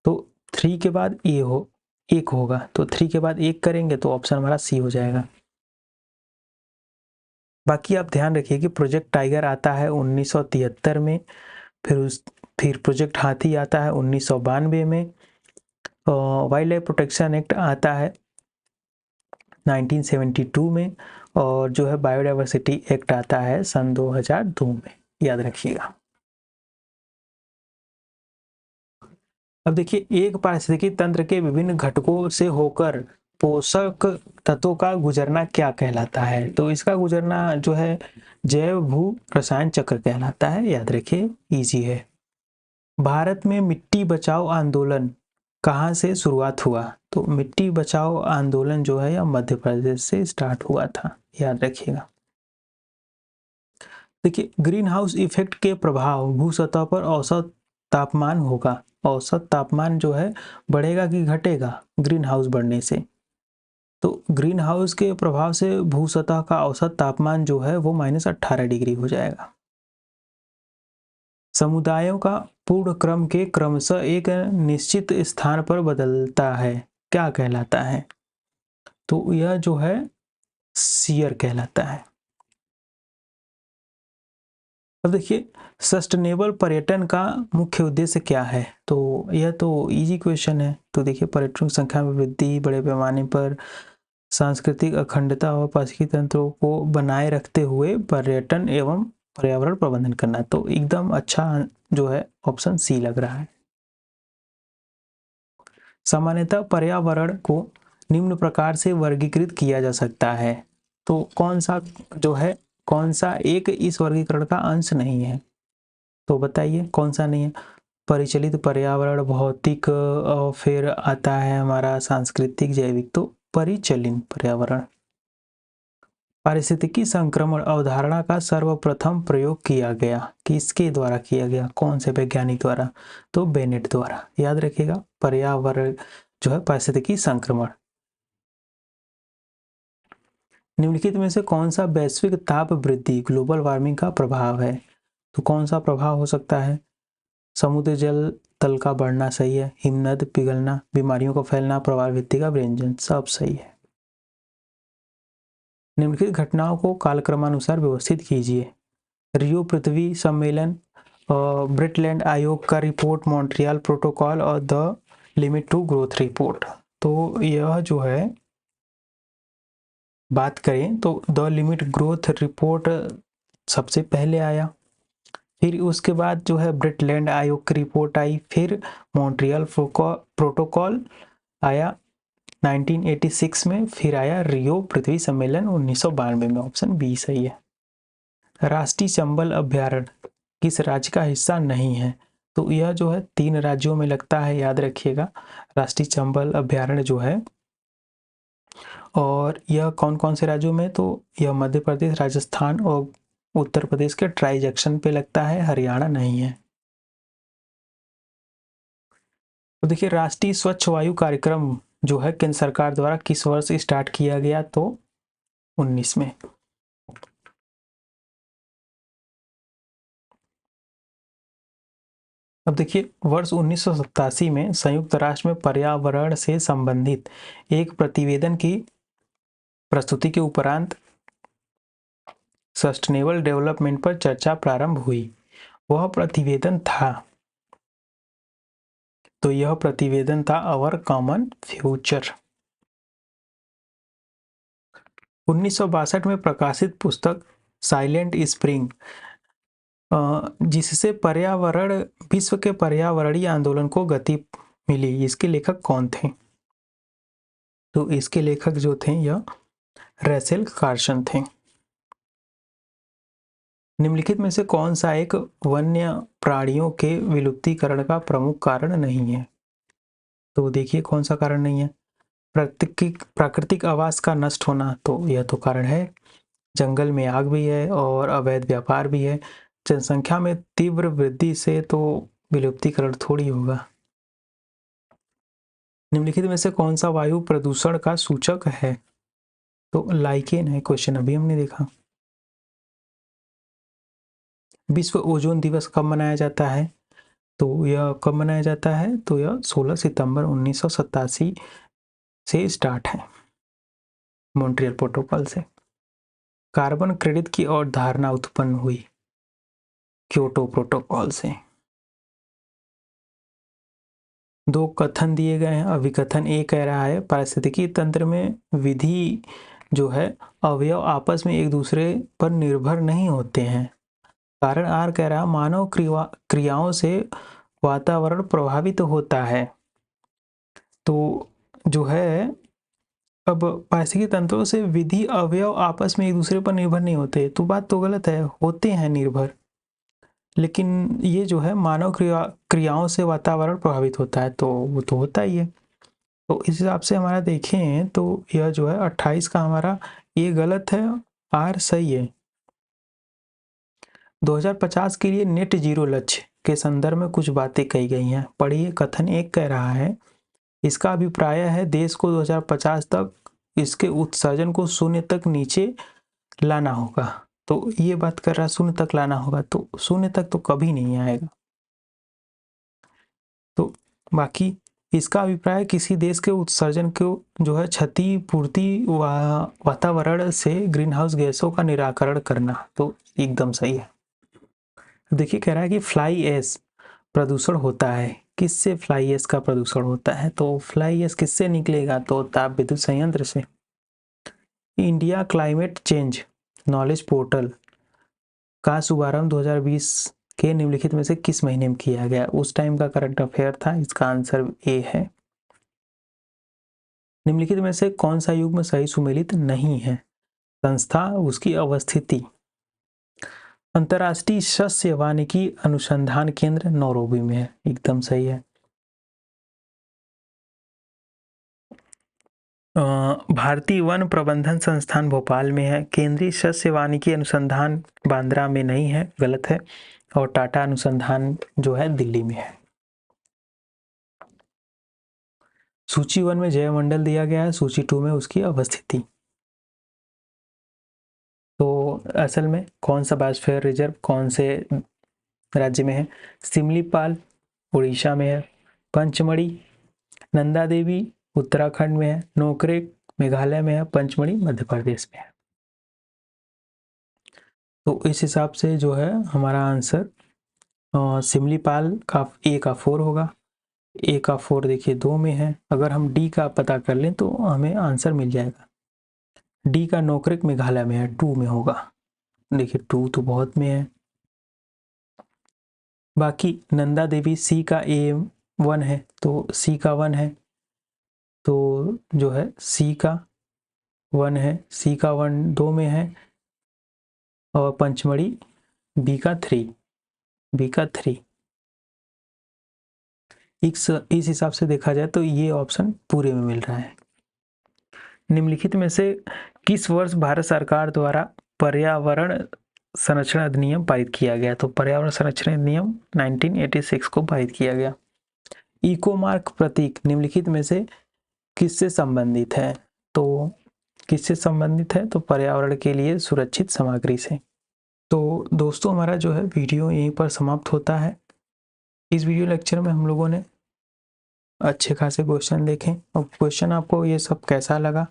तो 3 के बाद एक होगा, तो 3 के बाद एक करेंगे तो ऑप्शन हमारा सी हो जाएगा। बाकी आप ध्यान रखिए कि प्रोजेक्ट टाइगर आता है 1973 में, फिर प्रोजेक्ट हाथी आता है 1992 में, वाइल्ड लाइफ प्रोटेक्शन एक्ट आता है 1972 में, और जो है बायोडाइवर्सिटी एक्ट आता है सन 2002 में। याद रखिएगा। अब देखिए, एक पारिस्थितिकी तंत्र के विभिन्न घटकों से होकर पोषक तत्वों का गुजरना क्या कहलाता है? तो इसका गुजरना जो है जैव भू रसायन चक्र कहलाता है। याद रखिए, इजी है। भारत में मिट्टी बचाओ आंदोलन कहाँ से शुरुआत हुआ? तो मिट्टी बचाओ आंदोलन जो है यह मध्य प्रदेश से स्टार्ट हुआ था। याद रखिएगा। देखिए, ग्रीन हाउस इफेक्ट के प्रभाव भू सतह पर औसत तापमान होगा। औसत तापमान जो है बढ़ेगा कि घटेगा ग्रीन हाउस बढ़ने से? तो ग्रीन हाउस के प्रभाव से भू सतह का औसत तापमान जो है वो -18 डिग्री हो जाएगा। समुदायों का पूर्ण क्रम के क्रमशः एक निश्चित स्थान पर बदलता है, क्या कहलाता है? तो यह जो है शियर कहलाता है। अब देखिए, सस्टेनेबल पर्यटन का मुख्य उद्देश्य क्या है? तो यह तो इजी क्वेश्चन है। तो देखिए, पर्यटकों की संख्या में वृद्धि, बड़े पैमाने पर सांस्कृतिक अखंडता और पारिस्थितिक तंत्रों को बनाए रखते हुए पर्यटन एवं पर्यावरण प्रबंधन करना। तो एकदम अच्छा जो है ऑप्शन सी लग रहा है। सामान्यतः पर्यावरण को निम्न प्रकार से वर्गीकृत किया जा सकता है। तो कौन सा एक इस वर्गीकरण का अंश नहीं है? तो बताइए कौन सा नहीं है? परिचलित पर्यावरण, भौतिक, और फिर आता है हमारा सांस्कृतिक, जैविक। तो परिचलित पर्यावरण। पारिस्थितिकी संक्रमण अवधारणा का सर्वप्रथम प्रयोग किया गया, किसके द्वारा किया गया? कौन से वैज्ञानिक द्वारा? तो बेनेट द्वारा। याद रखिएगा, पर्यावरण जो है पारिस्थितिकी संक्रमण। निम्नलिखित में से कौन सा वैश्विक ताप वृद्धि, ग्लोबल वार्मिंग का प्रभाव है? तो कौन सा प्रभाव हो सकता है? समुद्र जल तल का बढ़ना सही है, हिमनद पिघलना, बीमारियों का फैलना, प्रवाल भित्ति का व्यंजन, सब सही है। निम्नलिखित घटनाओं को कालक्रमानुसार व्यवस्थित कीजिए। रियो पृथ्वी सम्मेलन, ब्रिटलैंड आयोग का रिपोर्ट, मॉन्ट्रियल प्रोटोकॉल और the limit to growth report. तो यह जो है बात करें तो द लिमिट ग्रोथ रिपोर्ट सबसे पहले आया, फिर उसके बाद जो है ब्रिटलैंड आयोग की रिपोर्ट आई, फिर मॉन्ट्रियल प्रोटोकॉल आया 1986 में, फिर आया रियो पृथ्वी सम्मेलन 1992 में। ऑप्शन बी सही है। राष्ट्रीय चंबल अभ्यारण्य किस राज्य का हिस्सा नहीं है? तो यह जो है 3 राज्यों में लगता है, याद रखिएगा राष्ट्रीय चंबल अभ्यारण्य जो है। और यह कौन कौन से राज्यों में? तो यह मध्य प्रदेश, राजस्थान और उत्तर प्रदेश के ट्राई जंक्शन पे लगता है, हरियाणा नहीं है। तो देखिए राष्ट्रीय स्वच्छ वायु कार्यक्रम जो है केंद्र सरकार द्वारा किस वर्ष स्टार्ट किया गया? तो 19 में। अब देखिए वर्ष 1987 में संयुक्त राष्ट्र में पर्यावरण से संबंधित एक प्रतिवेदन की प्रस्तुति के उपरांत सस्टेनेबल डेवलपमेंट पर चर्चा प्रारंभ हुई। वह प्रतिवेदन था, तो यह प्रतिवेदन था अवर कॉमन फ्यूचर। 1962 में प्रकाशित पुस्तक साइलेंट स्प्रिंग, जिससे पर्यावरण विश्व के पर्यावरणीय आंदोलन को गति मिली, इसके लेखक कौन थे? तो इसके लेखक जो थे यह रसेल कार्सन थे। निम्नलिखित में से कौन सा एक वन्य प्राणियों के विलुप्तीकरण का प्रमुख कारण नहीं है? तो देखिए कौन सा कारण नहीं है? प्राकृतिक आवास का नष्ट होना, तो यह तो कारण है। जंगल में आग भी है और अवैध व्यापार भी है। जनसंख्या में तीव्र वृद्धि से तो विलुप्तीकरण थोड़ी होगा। निम्नलिखित में से कौन सा वायु प्रदूषण का सूचक है? तो लाइकेन है। क्वेश्चन अभी हमने देखा। विश्व ओजोन दिवस कब मनाया जाता है? तो यह कब मनाया जाता है? तो यह 16 सितंबर 1987 से स्टार्ट है, मॉन्ट्रियल प्रोटोकॉल से। कार्बन क्रेडिट की अवधारणा उत्पन्न हुई क्योटो प्रोटोकॉल से। 2 कथन दिए गए हैं। अभिकथन ए कह रहा है पारिस्थितिकी तंत्र में विधि जो है अवयव आपस में एक दूसरे पर निर्भर नहीं होते हैं। कारण आर कह रहा है मानव क्रियाओं से वातावरण प्रभावित होता है। तो जो है अब पारिस्थितिकी तंत्रों से विधि अवयव आपस में एक दूसरे पर निर्भर नहीं होते, तो बात तो गलत है, होते हैं निर्भर। लेकिन ये जो है मानव क्रियाओं से वातावरण प्रभावित होता है, तो वो तो होता ही है। तो इस हिसाब से हमारा देखें तो यह जो है 28 का हमारा ये गलत है, आर सही है। 2050 के लिए नेट जीरो लक्ष्य के संदर्भ में कुछ बातें कही गई हैं, पढ़िए। कथन एक कह रहा है इसका अभिप्राय है देश को 2050 तक इसके उत्सर्जन को 0 तक नीचे लाना होगा। तो ये बात कर रहा है 0 तक लाना होगा, तो 0 तक तो कभी नहीं आएगा। तो बाकी इसका अभिप्राय किसी देश के उत्सर्जन को जो है क्षतिपूर्ति वातावरण से ग्रीन हाउस गैसों का निराकरण करना, तो एकदम सही है। देखिए कह रहा है कि फ्लाई ऐश प्रदूषण होता है, किससे फ्लाई ऐश का प्रदूषण होता है? तो फ्लाई ऐश किससे निकलेगा? तो ताप विद्युत संयंत्र से। India climate change knowledge portal का शुभारंभ 2020 के निम्नलिखित में से किस महीने में किया गया? उस टाइम का करंट अफेयर था, इसका आंसर ए है। निम्नलिखित में से कौन सा युग्म सही सुमेलित नहीं है? संस्था, उसकी अवस्थिति। अंतर्राष्ट्रीय सस्य वानिकी अनुसंधान केंद्र नैरोबी में है, एकदम सही है। भारतीय वन प्रबंधन संस्थान भोपाल में है। केंद्रीय सस्य वानिकी अनुसंधान बांद्रा में नहीं है, गलत है। और टाटा अनुसंधान जो है दिल्ली में है। सूची 1 में जैवमंडल दिया गया है, सूची 2 में उसकी अवस्थिति। तो असल में कौन सा बायोस्फीयर रिजर्व कौन से राज्य में है? सिमलीपाल उड़ीसा में है, पंचमढ़ी नंदा देवी उत्तराखंड में है, नोकरेक मेघालय में है, पंचमढ़ी मध्य प्रदेश में है। तो इस हिसाब से जो है हमारा आंसर सिमलीपाल का ए का 4 होगा। ए का 4 देखिए 2 में है। अगर हम डी का पता कर लें तो हमें आंसर मिल जाएगा। डी का नोकरेक मेघालय में है, 2 में होगा। देखिए 2 तो बहुत में है। बाकी नंदा देवी सी का AM 1 है तो सी का 1 है, तो जो है सी का 1 है, सी का 1 2 में है, और पंचमढ़ी बी का 3 इस हिसाब से देखा जाए तो ये ऑप्शन पूरे में मिल रहा है। निम्नलिखित में से किस वर्ष भारत सरकार द्वारा पर्यावरण संरक्षण अधिनियम पारित किया गया? तो पर्यावरण संरक्षण अधिनियम 1986 को पारित किया गया। इको मार्क प्रतीक निम्नलिखित में से किससे संबंधित है? तो किससे संबंधित है? तो पर्यावरण के लिए सुरक्षित सामग्री से। तो दोस्तों हमारा जो है वीडियो यहीं पर समाप्त होता है। इस वीडियो लेक्चर में हम लोगों ने अच्छे खासे क्वेश्चन देखें, और क्वेश्चन आपको ये सब कैसा लगा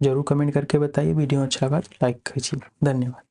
जरूर कमेंट करके बताइए। वीडियो अच्छा लगा तो लाइक कीजिए। धन्यवाद।